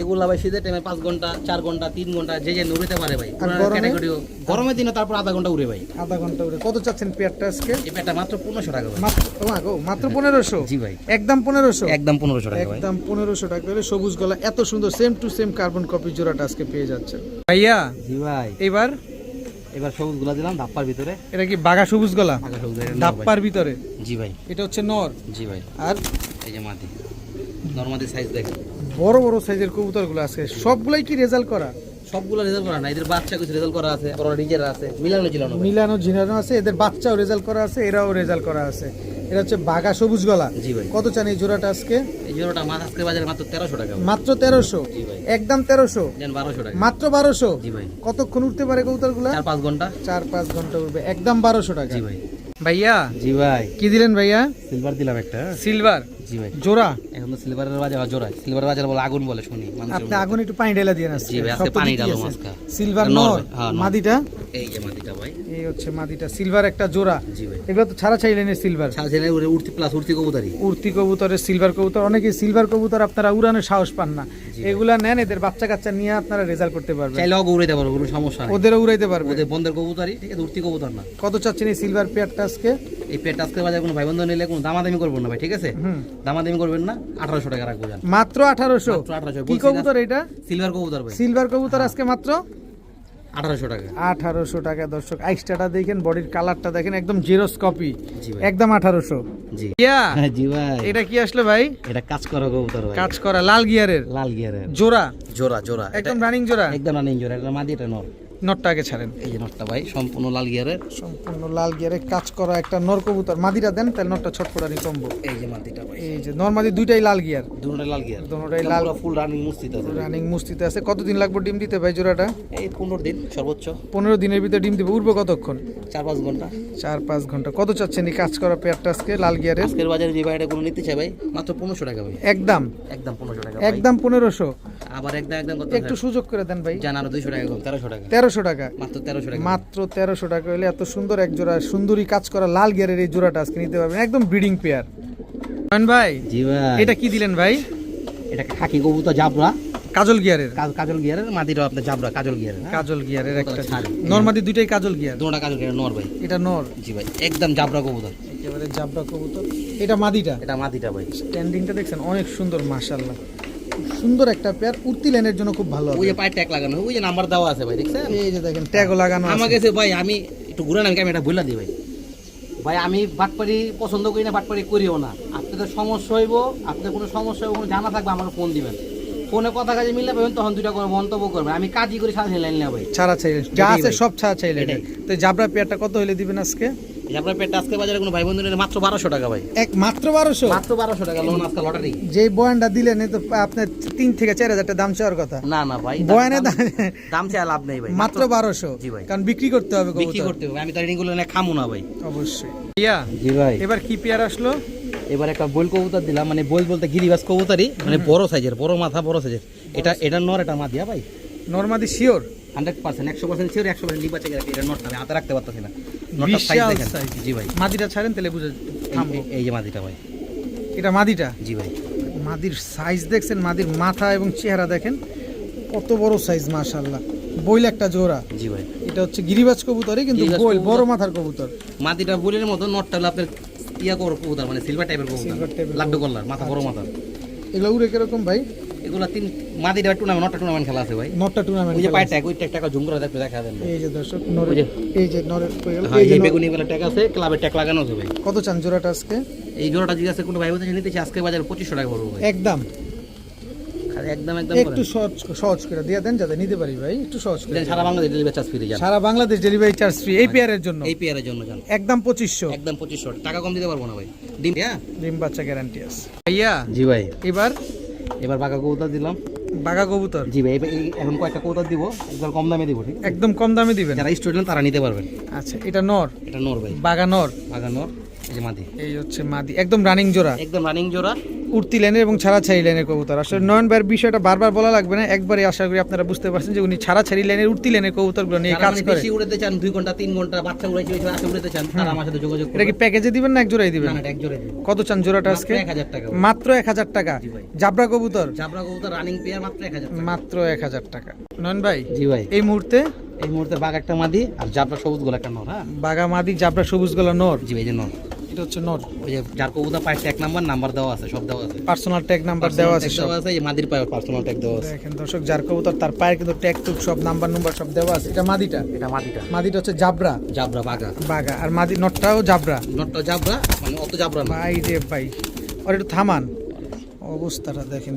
এগুলা ভাই শীতের টাইমে 5 ঘন্টা, 4 ঘন্টা, 3 ঘন্টা যে যে উড়তে পারে ভাই। আর গরমে? গরমের দিনে তারপর আধা ঘন্টা উড়ে ভাই। আধা ঘন্টা উড়ে। কত চাচ্ছেন পেয়ারটা আজকে? এই পেটা মাত্র 1500 টাকা ভাই। মাত্র, মাত্র 1500? জি ভাই। একদম 1500? একদম 1500 টাকা ভাই। একদম 1500 টাকা হলে সবুজ গলা এত সুন্দর same to same carbon copy জোড়াটা আজকে পেয়ে যাচ্ছে ভাইয়া। জি ভাই। এবার সবুজ গুলা দিলাম ধাপ্পার ভিতরে। এটা কি বাঘা সবুজ গলা? বাঘা সবুজ এটা নর ভাই। ধাপ্পার ভিতরে? জি ভাই। এটা হচ্ছে নর। জি ভাই। আর এই যে মাদি, নরমাদি সাইজ দেখেন, বড় বড় সাইজের কবুতরগুলো আছে, সবগুলাই কি রেজাল্ট করা? সবগুলো রেজাল্ট করা না, এদের বাচ্চা কিছু রেজাল্ট করা আছে, আর ওরা নিজেরা আছে, মিলানো ছিল না ভাই। মিলানো ঝিনানো আছে, এদের বাচ্চাও রেজাল্ট করা আছে, এরাও রেজাল্ট করা আছে। এটা হচ্ছে বাঘা সবুজ গলা। জি ভাই। কত চান এই জোড়াটা আজকে? এই জোড়াটা মাছ আজকে বাজারে মাত্র 1300 টাকা ভাই। মাত্র 1300? জি ভাই। একদম 1300? দেন 1200 টাকা। মাত্র 1200? জি ভাই। কতক্ষণ উঠতে পারে কবুতরগুলা? 4-5 ঘন্টা। 4-5 ঘন্টা উঠবে, একদম 1200 টাকা। জি ভাই। ভাইয়া জি ভাই। কি দিলেন ভাইয়া? সিলভার দিলাম একটা। সিলভার জি ভাই। জোড়া? এখন তো সিলভারের বাজার জোড়া, সিলভারের বাজার বলে আগুন বলে শুনি মানুষের আপনি মুখে। আগুন একটু পানি ঢেলা দিয়ে জি ভাই, আজকে পানি ঢালো মাছকা। সিলভার নর নর ভাই, হ্যাঁ, নর। মাদিটা? এই যে মাদিটা ভাই। এই হচ্ছে মাদিটা, সিলভার একটা জোড়া। জি ভাই। এগুলো তো ছাড়া চাইলেন সিলভার। ছাল ছেলে উড়ে উঠতি প্লাস উঠতি কবুতরি। উড়তি কবুতরের সিলভার কবুতর, অনেকে সিলভার কবুতর আপনারা উড়ানোর সাহস পান না, এগুলা নেন, এদের বাচ্চা কাচ্চা নিয়ে আপনারা রেজাল্ট করতে পারবেন, চাইলে অগো উড়াইতে পারবো, কোনো সমস্যা নেই। ওদেরও উড়াইতে পারবে। ওদের বন্ধের কবুতরি, ঠিক আছে, উঠতি কবুতর না। কত চাচ্ছেন এই সিলভার পেয়ারটা আজকে? এই পেট আজকে বাজারে কোনো ভাই বন্ধু নিলে কোনো দামাদামি করবো না ভাই, ঠিক আছে, দামাদামি করবেন না, 1800 টাকা রাখবো জান। মাত্র 1800? মাত্র 1800। কি কবুতর এটা? সিলভার কবুতর ভাই। সিলভার কবুতর আজকে মাত্র 1800 টাকা। 1800 টাকা। দর্শক আইসটা দেখেন, বডির কালারটা দেখেন, একদম জেরক্স কপি, জি ভাই। একদম 1800। জি। ইয়া হ্যাঁ জি ভাই। এটা কি আসলে ভাই? এটা কাজ করা কবুতর ভাই। কাজ করা লাল গিয়ারের লাল গিয়ারের জোড়া? জোড়া জোড়া, একদম রানিং জোড়া? একদম রানিং জোড়া, এটা মাদি, এটা নর। নটটা আগে ছাড়েন। এই যে নরটা ভাই, সম্পূর্ণ লাল গিয়ারের। সম্পূর্ণ লাল গিয়ারে কাজ করা একটা নর কবুতর। মাদিটা দেন, তাহলে নটটা ছটফটানি কমবো। এই যে মাদিটা ভাই, এই যে নর মাদি দুইটাই লাল গিয়ার, দুটোটাই লাল গিয়ার, দুটোটাই লাল, ফুল রানিং মুস্তিতে আছে। রানিং মুস্তিতে আছে। কতদিন লাগবে ডিম দিতে ভাই জোড়াটা? এই 15 দিন সর্বোচ্চ। 15 দিনের ভিতরে ডিম দিবে। উঠবে কতক্ষণ? 4-5 ঘন্টা। 4-5 ঘন্টা। কত চাচ্ছেন এই কাজ করা পেয়ারটা আজকে লাল গিয়ারের? আজকের বাজারে যে ভাইটা কোনো নিতে চাই ভাই, মাত্র 1500 টাকা ভাই। একদম একদম 1500 টাকা ভাই। একদম 1500? আবার একদম কত একটু সুযোগ করে দেন ভাই। জান, আরো 200 টাকা কম, 1300 টাকা। 1300 টাকা? মাত্র 1300 টাকা। মাত্র 1300 টাকা হলে এত সুন্দর এক জোড়া সুন্দরী কাজ করা লাল গিয়ারের এই জোড়াটা আজকে নিতে পারবেন, একদম ব্রিডিং পেয়ার। ভাই জি ভাই। এটা কি দিলেন ভাই? এটা খাকি কবুতর জাবরা, কাজল গিয়ারের? কাজল গিয়ারের, মাদিটাও আপনার জাবরা কাজল গিয়ারের। হ্যাঁ? কাজল গিয়ারের একটা ছাড়। নরমাদি দুইটাই কাজল গিয়ার? দুটোটা কাজল গিয়ারের নর ভাই। এটা নর? জি ভাই, একদম জাবরা কবুতর, একেবারে জাবরা কবুতর। এটা মাদিটা? এটা মাদিটা ভাই। স্ট্যান্ডিংটা দেখছেন অনেক সুন্দর, মাশাআল্লাহ, খুব সুন্দর একটা পেয়ার। উড়তি লাইনের জন্য খুব ভালো ওই হবে। যে পায়ে ট্যাগ লাগানো, ওই যে নাম্বার দেওয়া আছে ভাই, দেখছেন? এই যে দেখেন ট্যাগও লাগানো আছে। আমার কাছে ভাই, আমি একটু ঘুরে নাম ক্যামেরাটা বইলা দিই ভাই। ভাই আমি বাটপারি পছন্দ করি না, বাটপারি করিও না। আপনাদের সমস্যা হইব, আপনাদের কোনো সমস্যা হইব, কোনো জানা থাকবে আমার ফোন দিবেন, ফোনে কথা কাজে মিললে পাবেন, তখন দুইটা করে মন্তব্য করবেন। আমি কাজই করি, সাথে লাইন না ভাই, ছাড়া চাইলেন যা এটাই আছে ভাই। সব ছাড়া চাইলেন। এটাই। তো এই জাবরা পেয়ারটা কত হলে দিবেন আজকে? এই আপনার পেটটা আজকে বাজারে কোনো ভাই বন্ধু নিলে মাত্র 1200 টাকা ভাই। এক মাত্র 1200? মাত্র 1200 টাকা। লোন আজকে লটারি। যে বয়ানটা দিলেন এ তো আপনার 3 থেকে 4000 টাকা দাম চাওয়ার কথা। না না ভাই, বয়ানে দাম চাই লাভ নেই ভাই, মাত্র 1200? জি ভাই। কারণ বিক্রি করতে হবে বিক্রি কবুতর। করতে হবে, আমি তার রিংগুলো না খামু না ভাই। অবশ্যই। ইয়া জি ভাই। এবার কি পেয়ার আসলো? এবার একটা বল কবুতর দিলাম, মানে বল বলতে গিরিবাজ কবুতরই, মানে বড় সাইজের, বড় মাথা, বড় সাইজের। এটা নর, এটা মাদিয়া ভাই। নরমাদি শিওর 100% 100% শিওর 100% লিবা চেক এটা নটটা আমি হাতে রাখতে পারতেছি না নটটা সাইজ বিশাল দেখেন size। জি ভাই মাদিটা ছাড়েন তাহলে বুঝে থামবো। এই যে মাদিটা ভাই এটা মাদিটা, জি ভাই মাদির সাইজ দেখছেন, মাদির মাথা এবং চেহারা দেখেন কত বড় সাইজ মাশাআল্লাহ। বইল একটা জোড়া, জি ভাই এটা হচ্ছে গিরিবাজ কবুতরই কিন্তু গিরিবাজ বইল কবুতর। বড় মাথার কবুতর। মাদিটা বুলের মতো নটটা হলো আপনার ইয়া কবুতর মানে সিলভার টাইপের Silver কবুতর type এর লাড্ডু কল্লার মাথা বড় মাথা এগুলো উড়ে কিরকম ভাই? এগুলা তিন মাদিটা টুর্নামেন্ট নটটা টুর্নামেন্ট খেলা আছে ভাই নটটা টুর্নামেন্ট, ওই যে পায় ট্যাগ ওই ট্যাগটা ঝুম করে দেখতে দেখা দেন এই যে দর্শক ওই নরের, যে। এই যে নরের কই গেল? হ্যাঁ এই যে এই নর- বেগুনি বেলা ট্যাগ আছে ক্লাবে ট্যাগ লাগানো আছে ভাই কত চান জোড়াটা আজকে? এই জোড়াটা যদি আছে কোনো ভাই বলতে নিতেছে আজকে বাজারে 2500 টাকা পড়বে ভাই একদম খালি একদম একটু সহজ সহজ করে দিয়ে দেন যাতে নিতে পারি ভাই, একটু সহজ করে। দেন সারা বাংলাদেশ ডেলিভারি চার্জ ফ্রি জান সারা বাংলাদেশ ডেলিভারি চার্জ ফ্রি এই পেয়ারের জন্য, এই পেয়ারের জন্য জান একদম 2500। একদম 2500 টাকা কম দিতে পারবো না ভাই ডিম হ্যাঁ ডিম বাচ্চা গ্যারান্টি আছে ভাইয়া। জি ভাই এবার এবার বাঘা কবুতর দিলাম বাঘা কবুতর জি ভাই এখন কয়েকটা কবুতর দিব একবার কম দামে দিব ঠিক আছে একদম কম দামে দিবেন। যারা স্টুডেন্ট তারা নিতে পারবেন আচ্ছা এটা নর, এটা নর ভাই বাঘা নর, বাঘা নর এই যে মাদি এই হচ্ছে মাদি, একদম রানিং জোড়া, একদম রানিং জোড়া উড়তি লাইনের এবং ছাড়াছাড়ি লাইনের কবুতর। আসলে নয়ন ভাইয়ের বিষয়টা বারবার বলা লাগবে না, একবারই আশা করি আপনারা বুঝতে পারছেন যে উনি ছাড়াছাড়ি লাইনের উড়তি লাইনের কবুতরগুলো নিয়ে যারা কাজ মানে করে। বেশি উড়াতে চান 2 ঘন্টা 3 ঘন্টা বাচ্চা উড়াইছে ওইসব আসে উড়াতে চান তারা আমার সাথে যোগাযোগ এটা কি করবেন প্যাকেজে দিবেন না এক জোড়াই না দিবেন? না এটা এক জোড়া দিব কত চান জোড়াটা আজকে? 1000 টাকা মাত্র 1000 টাকা। জি ভাই। জাবরা কবুতর জাবরা কবুতর রানিং পেয়ার মাত্র 1000 টাকা মাত্র 1000 টাকা। নয়ন ভাই জি ভাই এই মুহূর্তে এই মুহূর্তে বাঘ একটা মাদি আর জাবরা সবুজ গোলা একটা নর হ্যাঁ বাঘা মাদি জাবরা সবুজ গলা নর, জি ভাই এই যে নর এটা হচ্ছে নর। ওই যে যার কবুতর পায় ট্যাগ নাম্বার দেওয়া আছে সব দেওয়া আছে পার্সোনাল ট্যাগ নাম্বার দেওয়া আছে Tag সব। দেওয়া আছে এই মাদির পায় পার্সোনাল ট্যাগ দেওয়া আছে দেখেন দর্শক যার কবুতর তার পায়ের কিন্তু ট্যাগ টুক সব নাম্বার সব দেওয়া আছে। এটা মাদিটা, এটা মাদিটা মাদিটা হচ্ছে জাবরা জাবরা বাঘা বাঘা, আর মাদি নটটাও জাবরা। নটটা জাবরা মানে অত জাবরা না ভাই রে ভাই, আর একটু থামান, অবস্থাটা দেখেন।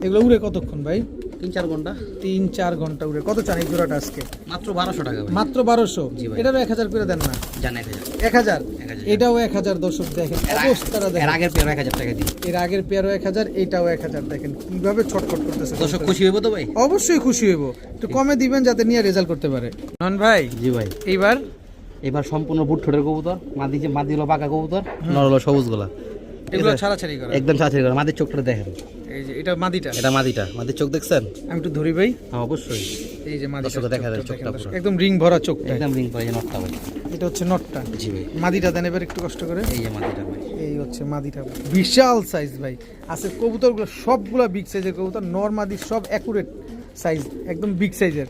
এগুলো উড়ে কতক্ষণ ভাই? 3-4 ঘন্টা 3-4 ঘন্টা উড়ে। কত চান এই জোড়াটা আজকে? মাত্র 1200 টাকা ভাই মাত্র 1200। জি ভাই। এটারও 1000 করে দেন না? জানেন 1000, 1000 এটাও 1000। দর্শক দেখেন অবস্থাটা এর দেখেন, আগের পেয়ার 1000 টাকা দিই এর আগের পেয়ারও 1000, এইটাও 1000। দেখেন কিভাবে ছটফট করতেছে। দর্শক খুশি হইব তো ভাই অবশ্যই খুশি হইব, একটু কমে দিবেন যাতে নিয়ে রেজাল্ট করতে পারে। নন ভাই জি ভাই এইবার এবার সম্পূর্ণ বুট ঠোঁটের কবুতর মাদি হলো বাঘা কবুতর নর হলো সবুজ গোলা এগুলো ছাড়াছাড়ি করা। একদম সাথে করে মাদির চোখটা দেখেন এই যে এটা মাদিটা, এটা মাদির চোখ দেখছেন আমি একটু ধরি ভাই। হ্যাঁ অবশ্যই এই যে মাদিটা দর্শককে দেখা যায় চোখটা পুরো। একদম রিং ভরা চোখটা। একদম রিং করে নটটা ভাই এটা হচ্ছে নটটা, জি ভাই মাদিটা দেন এবার একটু কষ্ট করে। এই যে মাদিটা ভাই এই হচ্ছে মাদিটা, বিশাল সাইজ ভাই। আছে কবুতরগুলো সবগুলা বিগ সাইজের কবুতর, নর মাদি সব অ্যাকুরেট সাইজ, একদম বিগ সাইজের।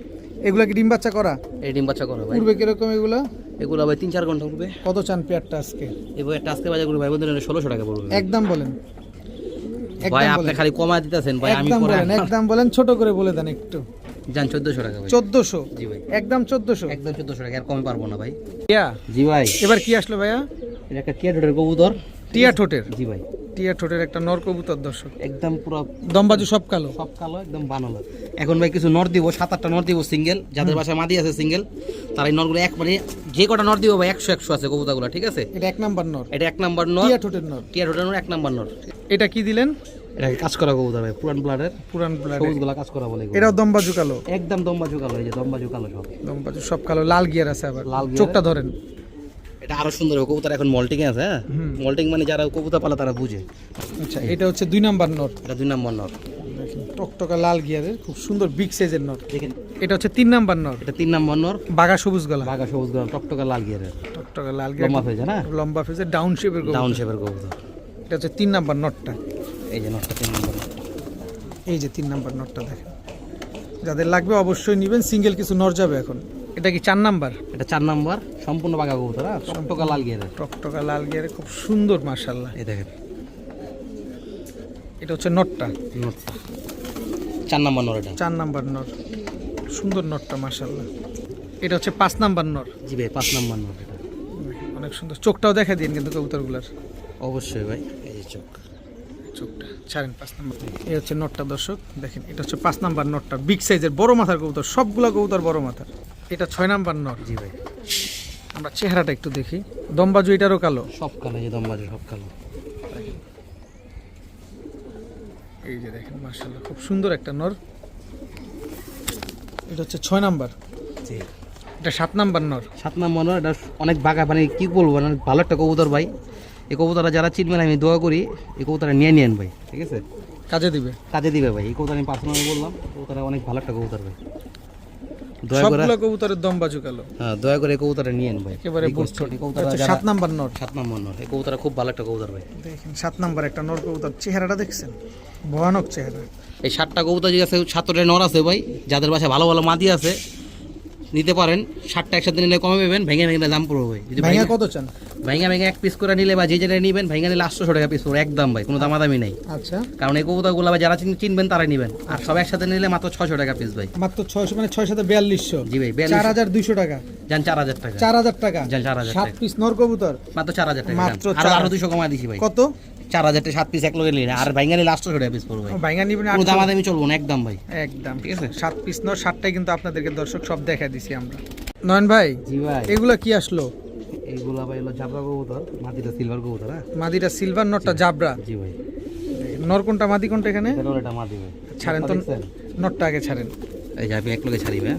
এগুলা কি ডিম বাচ্চা করা? এই ডিম বাচ্চা করো ভাই উড়বে কিরকম এগুলা? এগুলো ভাই 3-4 ঘন্টা উঠবে কত চান পেয়ারটা আজকে? এবার একটা আজকে বাজার করে ভাই বন্ধুরা 1600 টাকা পড়বে একদম বলেন, ভাই একদম আপনি বলেন, খালি কমা দিতেছেন ভাই আমি একদম পরে বলেন, একদম বলেন, ছোট করে বলে দেন একটু। জান 1400 টাকা ভাই 1400, জি ভাই একদম 1400। একদম 1400 টাকা আর কম পারবো না ভাই ইয়া জি ভাই এবার কি আসলো ভাইয়া? এটা একটা টিয়া ঠোঁটের কবুতর টিয়া ঠোঁটের, জি ভাই টিয়া ঠোঁটের একটা নর কবুতর। দর্শক একদম পুরো দমবাজু সব কালো। সব কালো একদম বানালো এখন ভাই কিছু নর দিব 7-8টা নর দিব সিঙ্গেল যাদের বাসায় মাদি আছে সিঙ্গেল তারা এই নরগুলো এক মানে যে কটা নর দিব ভাই 100 আছে কবুতরগুলো ঠিক আছে এটা 1 নাম্বার নর, এটা 1 নাম্বার নর টিয়া ঠোঁটের নর। টিয়া ঠোঁটের নর 1 নাম্বার নর এটা কি দিলেন? এটা কাজ করা কবুতর ভাই পুরান ব্লাডের পুরান ব্লাড, সবুজগুলা কাজ করা বলে এগুলো। এটাও দমবাজু কালো। একদম দম্বাজু কালো এই যে দম্বাজু কালো সব দমবাজু সব কালো, লাল গিয়ার আছে আবার। লাল gear চোখটা ধরেন। এটা আরো সুন্দর হবে কবুতর এখন মল্টিং আছে হ্যাঁ মল্টিং মানে যারা কবুতর পালা তারা বুঝে আচ্ছা এটা হচ্ছে 2 নাম্বার নর, এটা 2 নাম্বার নর দেখেন টকটকা লাল গিয়ারের খুব সুন্দর বিগ সাইজের নর। দেখেন এটা হচ্ছে 3 নাম্বার নর, এটা 3 নাম্বার নর বাঘা সবুজ গলা, বাঘা সবুজ গলা টকটকা লাল গিয়ারের টকটকা লাল গিয়ার, লম্বা হয়ে যায় না লম্বা ফেজের ডাউন শেপের কবুতর। ডাউন শেপের কবুতর এটা হচ্ছে 3 নাম্বার নটটা, এই যে নটটা 3 নাম্বার এই যে 3 নাম্বার নটটা দেখেন। যাদের লাগবে অবশ্যই নেবেন, সিঙ্গেল কিছু নর যাবে এখন। এটা কি 4 নাম্বার? এটা 4 নাম্বার সম্পূর্ণ বাঘা কবুতর হ্যাঁ টকটকা লাল গিয়ারের টকটকা লাল গিয়ারে খুব সুন্দর মাশাআল্লাহ। এই দেখেন এটা হচ্ছে নটটা, নটটা 4 নাম্বার নর এটা 4 নাম্বার নর, সুন্দর নটটা মাশাআল্লাহ। এটা হচ্ছে 5 নাম্বার নর, জি ভাই 5 নাম্বার নর এটা অনেক সুন্দর। চোখটাও দেখা দিন কিন্তু কবুতরগুলার অবশ্যই ভাই এই যে চোখ চোখটা ছাড়েন। 5 নাম্বার এই হচ্ছে নটটা দর্শক দেখেন। এটা হচ্ছে 5 নাম্বার নটটা, বিগ সাইজের বড় মাথার কবুতর, সবগুলা কবুতর বড় মাথার। এটা 6 নাম্বার নর। জি ভাই আমরা চেহারাটা একটু দেখি, দমবাজু এটারও কালো। সব কালো এই যে দমবাজু সব কালো এই যে দেখেন মাশাআল্লাহ খুব সুন্দর একটা নর। এটা হচ্ছে 6 নাম্বার, জি এটা 7 নাম্বার নর। 7 নাম্বার নর এটা অনেক বাঘা মানে কি বলবো মানে ভালো একটা কবুতর ভাই এই কবুতরটা যারা চিনবেন আমি দোয়া করি এই কবুতরটা নিয়ে নেন ভাই ঠিক আছে কাজে দিবে। কাজে দিবে ভাই। এই কবুতর আমি পার্সোনালি বললাম, কবুতর অনেক ভালো একটা কবুতর ভাই। দয়া করে সবগুলো কবুতরের দম বাজুকালো। হ্যাঁ, দয়া করে এই কবুতরটা নিয়েন ভাই। একেবারে বুঝছো। এই কবুতরটা 7 নাম্বার নর। 7 নম্বর নর। এই কবুতরটা খুব ভালো একটা কবুতর ভাই। দেখেন 7 নাম্বার একটা নর কবুতর, চেহারাটা দেখছেন, ভয়ানক চেহারা। এই 7টা কবুতর যে আছে 7টা নর আছে ভাই, যাদের বাসায় ভালো ভালো মাদি আছে নিতে পারেন। 7টা একসাথে নিলে কমে পাবেন, ভেঙে ভেঙে দাম পড়বে ভাই। যদি ভাইয়া কত চান? ভেঙে এক পিস করে নিলে বা যে যেটা নেবেন ভেঙে নিলে 800 টাকা পিস পড়বে একদম ভাই, কোনো দামাদামি নেই। আচ্ছা, কারণ এই কবুতরগুলো ভাই যারা চিনবেন তারাই নেবেন, আর সব একসাথে নিলে মাত্র 600 টাকা পিস ভাই। মাত্র 600, মানে 6 সাথে 4200। জি ভাই, 4200 টাকা। যান 4000 টাকা। 4000 টাকা। যান 4000 7 টাকা। পিস নর কবুতর মাত্র 4000 টাকা। মাত্র আরো 200 কমায় দিছি ভাই। কত? 4000 টাকা 7 পিস এক লগে নিলে, আর ভেঙে নিলে 800 টাকা পিস পড়বে ভাই। ভাইয়া নিবেন কোনো দামাদামি চলবো না একদম ভাই। একদম ঠিক আছে। 7 পিস নর, 7টাই কিন্তু আপনাদেরকে দর্শক সব দেখা দিছি আমরা। নয়ন ভাই, জি ভাই, এগুলা কি আসলো? এইগুলা ভাই হলো জাবরা কবুতর, মাটিটা সিলভার কবুতর। হ্যাঁ মাদিটা সিলভার, নরটা জাবরা। জি ভাই। নর কোনটা মাদি কোনটা এখানে? এটা মাদি ভাই। ছাড়েন তো, নরটা আগে ছাড়েন। এই যে আমি এক লগে ছাড়িবে।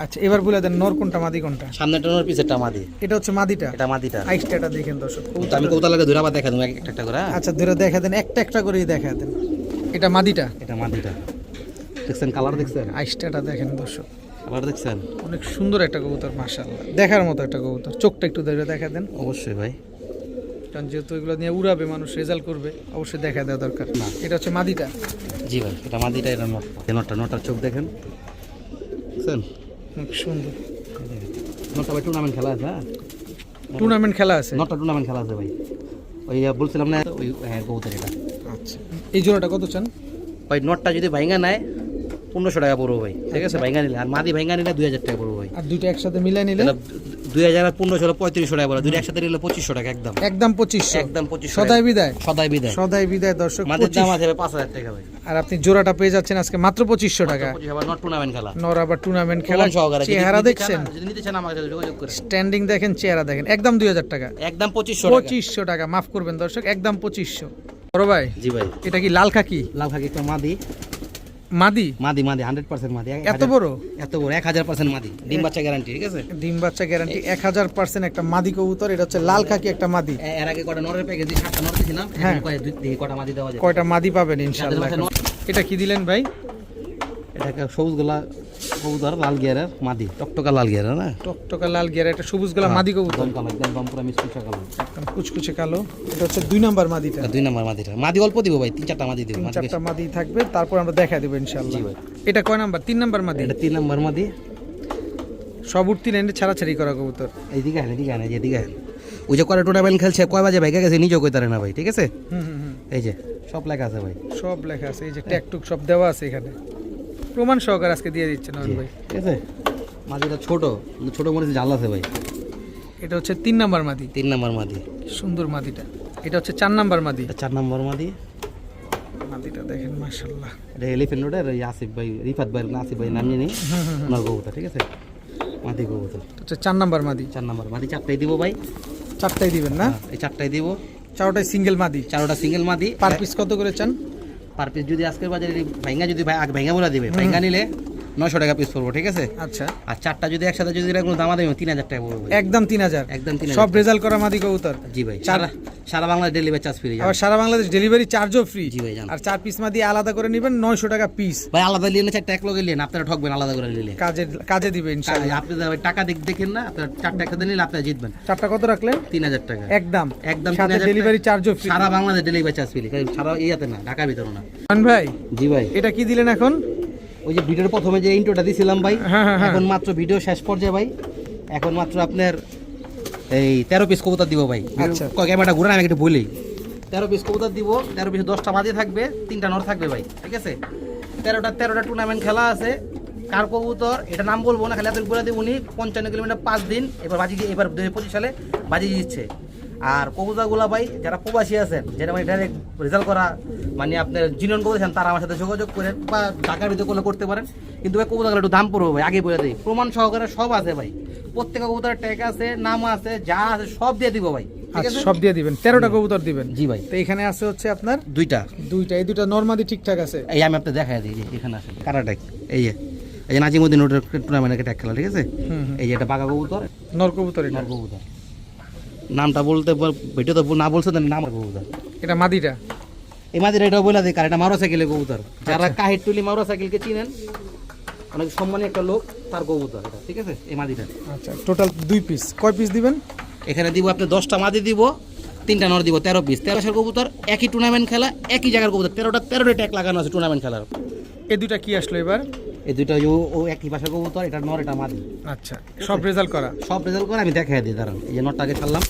আচ্ছা, এবার বলে দেন নর কোনটা মাদি কোনটা? সামনেটা নর, পিছেরটা মাদি। এটা হচ্ছে মাদিটা। এটা মাদিটা। আইসটা দেখেন দর্শক। তো আমি কবুতর লাগে ধরে আবার দেখা দেবো একটা একটা করে। হ্যাঁ? আচ্ছা, ধরে দেখা দেন, একটা একটা করেই দেখা দেন। এটা মাদিটা। এটা মাদিটা। দেখছেন কালার, দেখছেন আইসটা দেখেন দর্শক, কালার দেখছেন? অনেক সুন্দর একটা কবুতর, মাশাআল্লাহ, দেখার মতো একটা কবুতর। চোখটা একটু ধরে দেখা দেন, অবশ্যই ভাই। কারণ যেহেতু এগুলো নিয়ে উড়াবে মানুষ, রেজাল্ট করবে, অবশ্যই দেখা দেওয়া দরকার। না। এটা হচ্ছে মাদিটা। জি ভাই, এটা মাদিটা, এটা নটটা। নটার চোখ দেখেন, দেখছেন? অনেক সুন্দর। নটটা ভাই টুর্নামেন্ট খেলা আছে। হ্যাঁ, টুর্নামেন্ট খেলা আছে। নটটা টুর্নামেন্ট খেলা আছে ভাই। ওই বলছিলাম না, ওই হ্যাঁ কবুতর এটা। আচ্ছা, এই জোড়াটা কত চান? ভাই নটটা যদি ভাইঙ্গা নেয় 1500 টাকা পড়বো ভাই। ঠিক আছে, ভাইঙ্গা নিলে। আর মাদি ভাইঙ্গা নিলে 2000 টাকা পড়বো ভাই। আর দুইটা একসাথে মিলাই নিলে? 2000 আর 1500 হলো 3500 টাকা পড়ে। দুইটা একসাথে নিলে 2500 টাকা একদম। একদম 2500। একদম 2500। সদাই বিদায়। সদাই বিদায়। সদাই বিদায় দর্শক। মাদের দাম 2500। আছে 5000 টাকা ভাই। আর আপনি জোড়াটা পেয়ে যাচ্ছেন আজকে মাত্র 2500 টাকা। 25 আবার নট টুর্নামেন্ট খেলা। নর আবার টুর্নামেন্ট খেলা। চেহারা দেখছেন, যদি নিতে চান আমার সাথে যোগাযোগ করে। স্ট্যান্ডিং দেখেন, চেহারা দেখেন। একদম 2000 টাকা। একদম 2500 টাকা। 2500 টাকা, মাফ করবেন দর্শক, একদম 2500। বড় ভাই, জি ভাই। এটা কি লাল খাকি? লাল খাকি একটা মাদি। মাদি? মাদি 100% মাদি। এত বড়? এত বড় 1000% মাদি। ডিম বাচ্চা গ্যারান্টি। ঠিক আছে, ডিম বাচ্চা গ্যারান্টি, 1000% একটা মাদি কবুতর। এটা হচ্ছে লাল খাকি একটা মাদি। এর আগে কটা নরের প্যাকেজ দিয়ে 7টা নর দিয়েছিলাম। হ্যাঁ। দেখি কটা মাদি দেওয়া যায়। কয়টা মাদি পাবেন ইনশাআল্লাহ। যাদের বাসায় এটা কি দিলেন ভাই? এটা সবুজ গোলা কবুতর, লাল গিয়ারের মাদি, টকটকা লাল গিয়ারের। না, টকটকা লাল গিয়ার, একটা সবুজ গলা মাদি কবুতর, একদম পুরো মিষ্টি কালার, একদম কুচকুচে কালো। এটা হচ্ছে 2 নাম্বার মাদিটা। 2 নম্বর মাদিটা। মাদি অল্প দিব ভাই, 3-4টা মাদি দিব। 3-4টা মাদি থাকবে, তারপর আমরা দেখা দেব ইনশাআল্লাহ। জি ভাই। এটা কয় নাম্বার? 3 নাম্বার মাদি। এটা 3 নম্বর মাদি। সব উঠতি লাইনে ছাড়াছাড়ি করা কবুতর। এইদিকে আনে, এদিকে আনে, এদিকে আনে। ওই যে করে টুর্নামেন্ট খেলছে, কয় বাজে ভাইকে গেছে নিজেও কইতারে না ভাই। ঠিক আছে, এই যে সব লেখা আছে ভাই, সব লেখা আছে, এই যে ট্যাগটুক সব দেওয়া আছে এখানে, প্রমাণ সহকারে আজকে দিয়ে দিচ্ছে নয়ন ভাই। ঠিক আছে। মাদিটা ছোট, কিন্তু ছোট মনে হচ্ছে জাল আছে ভাই। এটা হচ্ছে 3 নাম্বার মাদি। 3 নম্বর মাদি। সুন্দর মাদিটা। এটা হচ্ছে 4 নাম্বার মাদি। এটা 4 নম্বর মাদি। মাদিটা দেখেন মাশাআল্লাহ। এটা এলিফ্যান্ট রোডের আসিফ ভাই, রিফাত ভাই, আসিফ ভাই নাম জানি ওনার কবুতর। ঠিক আছে, মাদি কবুতর। এটা হচ্ছে 4 নাম্বার মাদি। 4 নম্বর মাদি। 4টাই দিব ভাই। 4টাই দিবেন না? এই 4টাই দিব। 4টাই সিঙ্গেল মাদি। 4টা সিঙ্গেল মাদি। পার পিস কত করে চান? পার পিস যদি আজকের বাজারে ভাইঙ্গা, যদি ভাইঙ্গা বলে দিবে, ভাইঙ্গা নিলে 900 টাকা পিস পড়বো। ঠিক আছে, আচ্ছা। আর 4টা যদি একসাথে যদি কোনো দামা দেবে 3000 টাকা পড়বে। একদম 3000। একদম 3000। সব রেজাল্ট করা মাদি কবুতর। জি ভাই। সারা বাংলাদেশ ডেলিভারি চার্জ ফ্রি। আবার সারা বাংলাদেশ ডেলিভারি চার্জও ফ্রি। জি ভাই, জান। আর 4 পিস মাদি আলাদা করে নেবেন 900 টাকা পিস। ভাই আলাদা নিলে 4টা এক লগে নিলেন, আপনারা ঠকবেন আলাদা করে নিলে। কাজে দিবে ইনশাআল্লাহ। আপনি টাকা দেখেন না, আপনারা 4টা একসাথে নিলে আপনারা জিতবেন। 4টা কত রাখলেন? 3000 টাকা। একদম একদম সাথে 3000 ডেলিভারি চার্জও ফ্রি। সারা বাংলাদেশ ডেলিভারি চার্জ ফ্রি। সারা ইয়াতে না, ঢাকার ভিতরে না। ভাই, জি ভাই। এটা কি দিলেন এখন? ওই যে ভিডিওর প্রথমে যে ইন্ট্রোটা দিছিলাম ভাই, হ্যাঁ। এখন মাত্র ভিডিও শেষ পর্যায়ে ভাই, এখন মাত্র আপনার এই 13 পিস কবুতর দিব ভাই। আচ্ছা। ক্যামেরাটা ঘুরে আমি একটু বলি। 13 পিস কবুতর দিব। 13 পিস 10টা মাদি থাকবে, 3টা নর থাকবে ভাই। ঠিক আছে, 13টা টুর্নামেন্ট খেলা আছে। কার কবুতর এটা নাম বলবো না, খালি এত বলে দিব। উনি 55 কিলোমিটার 5 দিন এবার বাজি দিয়ে, এবার 2025 সালে বাজি দিচ্ছে। আর কবুতরগুলা ভাই যারা প্রবাসী আছেন, যেটা মানে ডাইরেক্ট রেজাল্ট করা, মানে আপনার জিনিয়ন করেছেন, তারা আমার সাথে যোগাযোগ করেন, বা ঢাকার ভিতরে করলে করতে পারেন। কিন্তু ভাই কবুতরগুলো একটু দাম পড়বে ভাই, আগে বলে দিই। প্রমাণ সহকারে সব আছে ভাই, প্রত্যেক কবুতরের ট্যাগ আছে, নাম আছে, যা আছে সব দিয়ে দিব ভাই। ঠিক আচ্ছা, আছে, সব দিয়ে দিবেন। 13টা কবুতর দিবেন? জি ভাই। তো এখানে আছে হচ্ছে আপনার দুইটা। এই দুইটা নরমাদি ঠিকঠাক আছে। এই আমি আপনাকে দেখাই দিই, এখানে আছে কারাটাক। এই যে নাজিমুদ্দিন টুর্নামেন্টের ট্যাগ খেলা। ঠিক আছে, এই যে এটা বাঘা কবুতর, নর কবুতর। এটা নর কবুতর। নামটা বলতে ভিডিও তো না বলছে, নাম কবুতর। এটা মাদিটা। এই মাদিটা এটা বলে দিই কার এটা মারো সাইকেলের কবুতর, যারা কাহির টুলি মারো সাইকেলকে চিনেন, অনেক সম্মানী একটা লোক, তার কবুতর এটা, ঠিক আছে এই মাদিটা। আচ্ছা, টোটাল 2 পিস, কয় পিস দিবেন? এখানে দিব আপনি 10টা মাদি দিব, 3টা নর দিব, 13 পিস। 13 কবুতর, একই টুর্নামেন্ট খেলা, একই জায়গার কবুতর, 13টা ট্যাগ লাগানো আছে টুর্নামেন্ট খেলার। এই দুইটা কি আসলো এবার? এই দুইটা ও একই ভাষার কবুতর, এটা নর এটা মাদি। আচ্ছা, সব রেজাল্ট করা? সব রেজাল্ট করে আমি দেখাই দিই, দাঁড়ান। এই যে নরটাকে ছাড়লাম,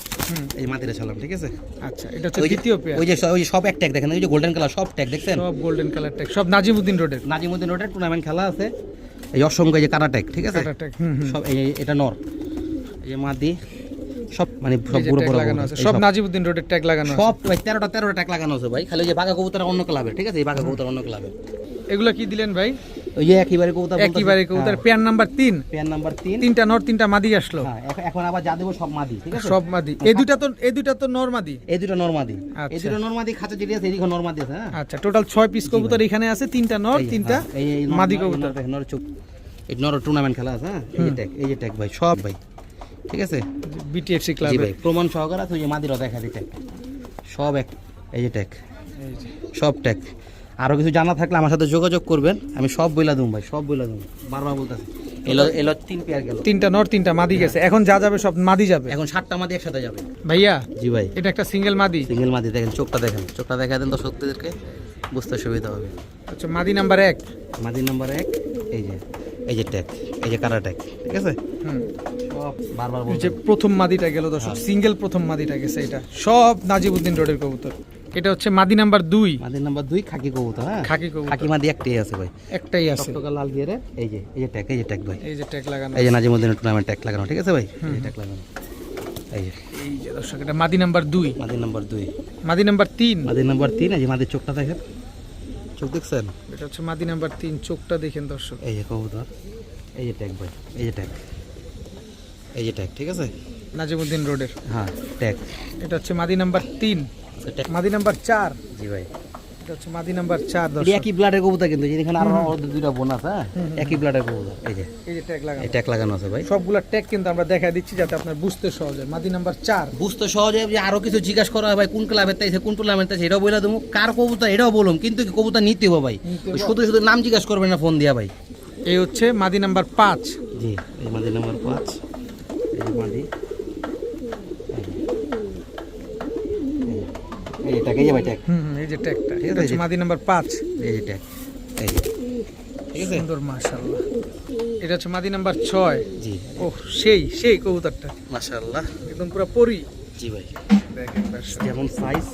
এই মাদিটা ছাড়লাম, ঠিক আছে। আচ্ছা, এটা হচ্ছে ওই যে দ্বিতীয় পেয়ার। ওই যে সব এক ট্যাগ দেখেন, ওই যে গোল্ডেন কালার সব ট্যাগ দেখছেন, সব গোল্ডেন কালার ট্যাগ, সব নাজিমউদ্দিন রোডের। নাজিমউদ্দিন রোডের টুর্নামেন্ট খেলা আছে। এই অসংখ্য এই যে কাটা ট্যাগ, ঠিক আছে, কাটা ট্যাগ, সব এটা নর, এই যে মাদি, সব মানে সব এই যে পুরো ট্যাগ পুরো লাগানো আছে, সব নাজিমউদ্দিন রোডের ট্যাগ লাগানো আছে। সব ভাই 13টা ট্যাগ লাগানো আছে ভাই। খালি ওই যে বাঘা কবুতর অন্য ক্লাবের, ঠিক আছে, এই বাঘা কবুতর অন্য ক্লাবের। এগুলা কি দিলেন ভাই? ওই যে একইবারে কবুতর, একইবারে কবুতর, পেয়ার নাম্বার 3, পেয়ার নাম্বার 3, 3টা নর 3টা মাদি আসলো। হ্যাঁ, এখন আবার যা দেবো সব মাদি, ঠিক আছে, সব মাদি। এই দুইটা তো নর মাদি। এই দুটো নর মাদি, এই আচ্ছা। দুটো নর মাদি খাঁচা যেটি আছে, এদিকে নর মাদি আছে। হ্যাঁ, আচ্ছা, টোটাল 6 পিস কবুতর এখানে আছে, 3টা নর, 3টা মাদি কবুতর। নর চোখ, এই নর টুর্নামেন্ট খেলা আছে। হ্যাঁ, এই যে ট্যাগ ভাই, সব ভাই, ঠিক আছে, বিটিএফসি জি ক্লাবে। ভাই, প্রমাণ সহকারে আছে। ওই যে মাদিরও দেখা দিই ট্যাগ, সব এক, এই যে ট্যাগ, এই যে সব ট্যাগ। আরো কিছু জানা থাকলে আমার সাথে যোগাযোগ করবেন, আমি সব বইলা দেবো ভাই, সব বইলা দেবো, বারবার বলতেছি। এলো 3 পেয়ার গেল, 3টা নর 3টা মাদি গেছে, এখন যা যাবে সব মাদি যাবে। এখন 7টা মাদি একসাথে যাবে। ভাইয়া, জি ভাই, এটা একটা সিঙ্গেল মাদি। সিঙ্গেল মাদি দেখেন, চোখটা দেখেন, চোখটা দেখা দেন দর্শকদেরকে বুঝতে সুবিধা হবে। আচ্ছা, মাদি নাম্বার 1, মাদি নাম্বার 1, এই যে ট্যাগ, এই যে কারা ট্যাগ, ঠিক আছে, সব বারবার এই বলছি। যে প্রথম মাদিটা গেল দর্শক, সিঙ্গেল প্রথম মাদিটা গেছে, এটা সব নাজিবউদ্দিন রোডের কবুতর। এটা হচ্ছে মাদি নাম্বার 2, মাদি নাম্বার 2 খাকি কবুতর। হ্যাঁ, খাকি কবুতর, খাকি মাদি একটাই আছে ভাই, একটাই আছে। টকটকা লাল দিয়ে এই যে ট্যাগ ভাই, এই যে ট্যাগ লাগানো, এই যে নাজিমউদ্দিন টুর্নামেন্ট ট্যাগ লাগানো, ঠিক আছে ভাই, এই যে ট্যাগ লাগানো, এই যে দর্শক, এটা মাদি নাম্বার 2। মাদি নাম্বার 2, মাদি নাম্বার 3, মাদি নাম্বার 3, এই যে মাদির চোখটা দেখেন, চোখ দেখছেন, এটা হচ্ছে মাদি নাম্বার 3, চোখটা দেখেন দর্শক। এই যে কবুতর, এই যে ট্যাগ ভাই, এই যে ট্যাগ, ঠিক আছে, নাজিমউদ্দিন রোডের। হ্যাঁ ট্যাগ, এটা হচ্ছে মাদি নাম্বার 3, ট্যাগ, মাদি নাম্বার 4, জি ভাই। এটা হচ্ছে মাদি নাম্বার 4 এটা দর্শক। একই ব্লাডের কবুতর, কিন্তু এখানে আরো দুইটা বোন আছে। হ্যাঁ, একই ব্লাডের কবুতর, এই যে ট্যাগ লাগানো, এই ট্যাগ লাগানো আছে ভাই। সবগুলা ট্যাগ কিন্তু আমরা দেখাই দিচ্ছি যাতে আপনার বুঝতে সহজ হয়। মাদি নাম্বার 4, বুঝতে সহজে যে আরো কিছু জিজ্ঞাসা করা হয় ভাই, কোন ক্লাবের তাইছে, কোন টুর্নামেন্ট তাইছে, এটাও বলে দেবো, কার কবুতর এটাও বলুম, কিন্তু কবুতর নিতে হবে ভাই, ওই শুধু নাম জিজ্ঞাসা করবেন না ফোন দিয়া ভাই। এই হচ্ছে মাদি নাম্বার 5, জি, এই মাদি নাম্বার 5, এই যে মাদি, এই ট্যাগ, এই যে ভাই ট্যাগ, এই যে ট্যাগটা, ঠিক এটা আছে, হচ্ছে মাদি নাম্বার 5, এই যে ট্যাগ, এই যে, ঠিক আছে, সুন্দর মাশাআল্লাহ। এটা হচ্ছে মাদি নাম্বার 6, জি, ও সেই কবুতরটা মাশাআল্লাহ, একদম পুরো পরি। জি ভাই, দেখেন দর্শক, যেমন সাইজ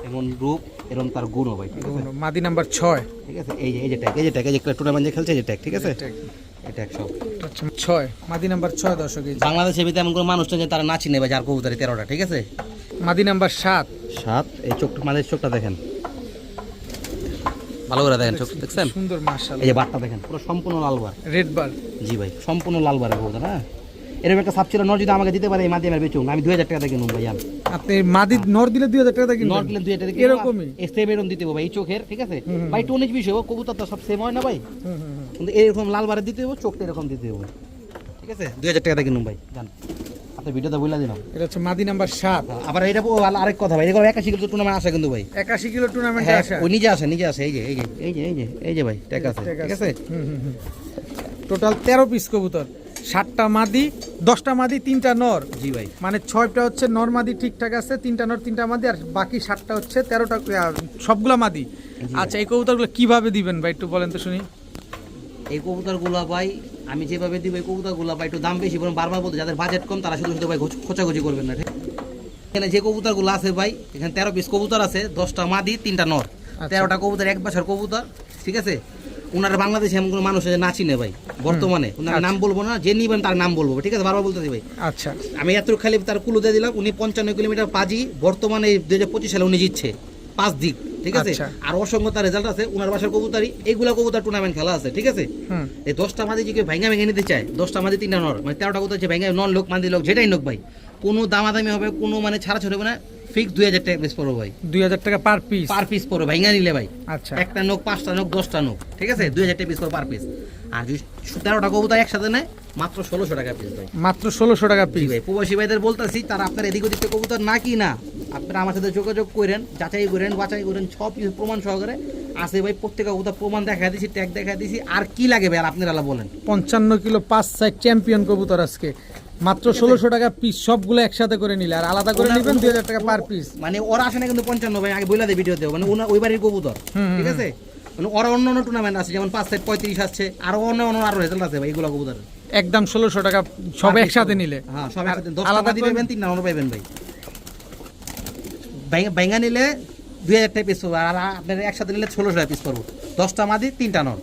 এমন রূপ এরকম তার গুণও ভাই, ঠিক আছে, মাদি নাম্বার 6, ঠিক আছে, এই যে ট্যাগ, এই যে টুর্নামেন্ট যে খেলছে, এই যে ট্যাগ, ঠিক আছে, এই ট্যাগ সব। এটা হচ্ছে 6, মাদি নাম্বার 6 দর্শক। এই যে বাংলাদেশের ভিতরে এমন কোনো মানুষ নেই যে তারা নাচি নেবে যার কবুতরে 13টা, ঠিক আছে। মাদি নাম্বার 7, 7, এই চোখটা, মাঝের চোখটা দেখেন, ভালো করে দেখেন, চোখ দেখছেন, সুন্দর এই মাশাআল্লাহ। যে বারটা দেখেন, পুরো সম্পূর্ণ লাল বার, রেড বার, জি ভাই, সম্পূর্ণ লাল বারের কবুতর। হ্যাঁ, এরকম একটা সাপ ছিল, নর যদি আমাকে দিতে পারে এই মাধ্যমে বেচুন, আমি 2000 টাকা দিয়ে কিনুন ভাই। আমি আপনি মাদি নর দিলে 2000 টাকা দিয়ে নর কিনবেন? কিনলে 2000 টাকা এরকমই সেম এরকম দিতে হবে ভাই, এই চোখের, ঠিক আছে ভাই, টোনেজ বিষয়, ও কবুতর তো সব সেম হয় না ভাই, কিন্তু এরকম লাল বারে দিতে হবে, চোখটা এরকম দিতে হবে, ঠিক আছে, 2000 টাকা দিয়ে কিনুন ভাই, জান আপনার ভিডিওটা বলে দিলাম। এটা হচ্ছে মাদি নাম্বার 7। আবার এটা আরেক কথা ভাই, এরকম 81 কিলো টুর্নামেন্ট আসে কিন্তু ভাই, 81 কিলো টুর্নামেন্টে হ্যাঁ, আসা। ও নিজে আসে, এই যে ভাই ট্যাগ আছে, ঠিক আছে, টোটাল 13 পিস কবুতর, 7টা মাদি, 10টা মাদি, 3টা নর। জি ভাই, 6টা হচ্ছে নর মাদি ঠিকঠাক আছে, 3টা নর 3টা মাদি, আর বাকি 7টা হচ্ছে 13টা সবগুলা মাদি। আচ্ছা, এই কবুতরগুলো কিভাবে দিবেন ভাই একটু বলেন তো শুনি। এই কবুতরগুলো ভাই আমি যেভাবে দিব, এই কবুতরগুলো ভাই একটু দাম বেশি, বরং বারবার বলতে, যাদের বাজেট কম তারা শুধু ভাই খোঁচাখুচি করবেন না, ঠিক? এখানে যে কবুতরগুলো আছে ভাই, এখানে 13 পিস কবুতর আছে, 10টা মাদি, 3টা নর, 13টা কবুতর, এক বছর কবুতর, ঠিক আছে। ওনারা বাংলাদেশে এমন কোনো মানুষ আছে না চিনে ভাই বর্তমানে, ওনার নাম বলবো না, যে নিবেন তার নাম বলবো, ঠিক আছে, বারবার বলতেছি ভাই। আচ্ছা, আমি এত খালি তার কুলু দিয়ে দিলাম, উনি 55 কিলোমিটার পাজি, বর্তমানে 2025 সালে উনি জিতছে 5 দিক, ঠিক আছে, আচ্ছা। আর অসংখ্য তার রেজাল্ট আছে, ওনার বাসার কবুতরই এইগুলা কবুতর টুর্নামেন্ট খেলা আছে, ঠিক আছে। এই 10টা মাদি যে কেউ ভেঙে নিতে চায়, 10টা মাদি 3টা নর, মানে 13টা কবুতর যে ভেঙে নন লোক মাদি লোক যেটাই লোক ভাই, কোনো দামাদামি হবে, কোনো মানে ছাড়াছাড়ি হবে না, ফিক্স 2000 টাকা পিস পড়ো ভাই, 2000 টাকা পার পিস পড়ো ভেঙে নিলে ভাই। আচ্ছা, একটা নোক, 5টা নোক, 10টা নোক, ঠিক আছে, 2000 টাকা পিস পার পিস। আর যদি 13টা কবুতর একসাথে নেয় মাত্র 1600 টাকা পিস ভাই, মাত্র 1600 টাকা জি পিস। ভাই। প্রবাসী ভাইদের বলতেছি, তারা আপনার এদিক ওদিক থেকে কবুতর না কি না আপনারা আমার সাথে যোগাযোগ করেন, যাচাই করেন, বাছাই করেন, সব কিছু প্রমাণ সহকারে আছে ভাই। প্রত্যেক কবুতর প্রমাণ দেখা দিয়েছি, ট্যাগ দেখা দিয়েছি। আর কি লাগে ভাই আর আপনারা বলেন। 55 কিলো 5 সাইড চ্যাম্পিয়ন কবুতর আজকে মাত্র 1600 টাকা পিস, সবগুলো একসাথে করে নিলে, আর আলাদা করে নেবেন 2000 টাকা পার পিস। মানে ওরা আসে না কিন্তু 55 ভাই, আগে বইলা দেয় ভিডিও দেও, মানে ওই বাড়ির কবুতর, ঠিক আছে। মানে ওরা অন্য অন্য টুর্নামেন্ট আছে, যেমন 5 সাইড 35 আসছে, আরো অন্য অন্য আরো রেজাল্ট আছে ভাই এগুলো কবুতর। একদম 1600 টাকা সব একসাথে নিলে। হ্যাঁ সব একসাথে 10 আলাদা টাকা দিবেন, 3 নাম্বার পাবেন ভাই। বাইঙ্গা নিলে 2000 টাকা পিস পাবো, আর আপনার একসাথে নিলে 1600 টাকা পিস পাবো। 10টা মাদি 3টা নর।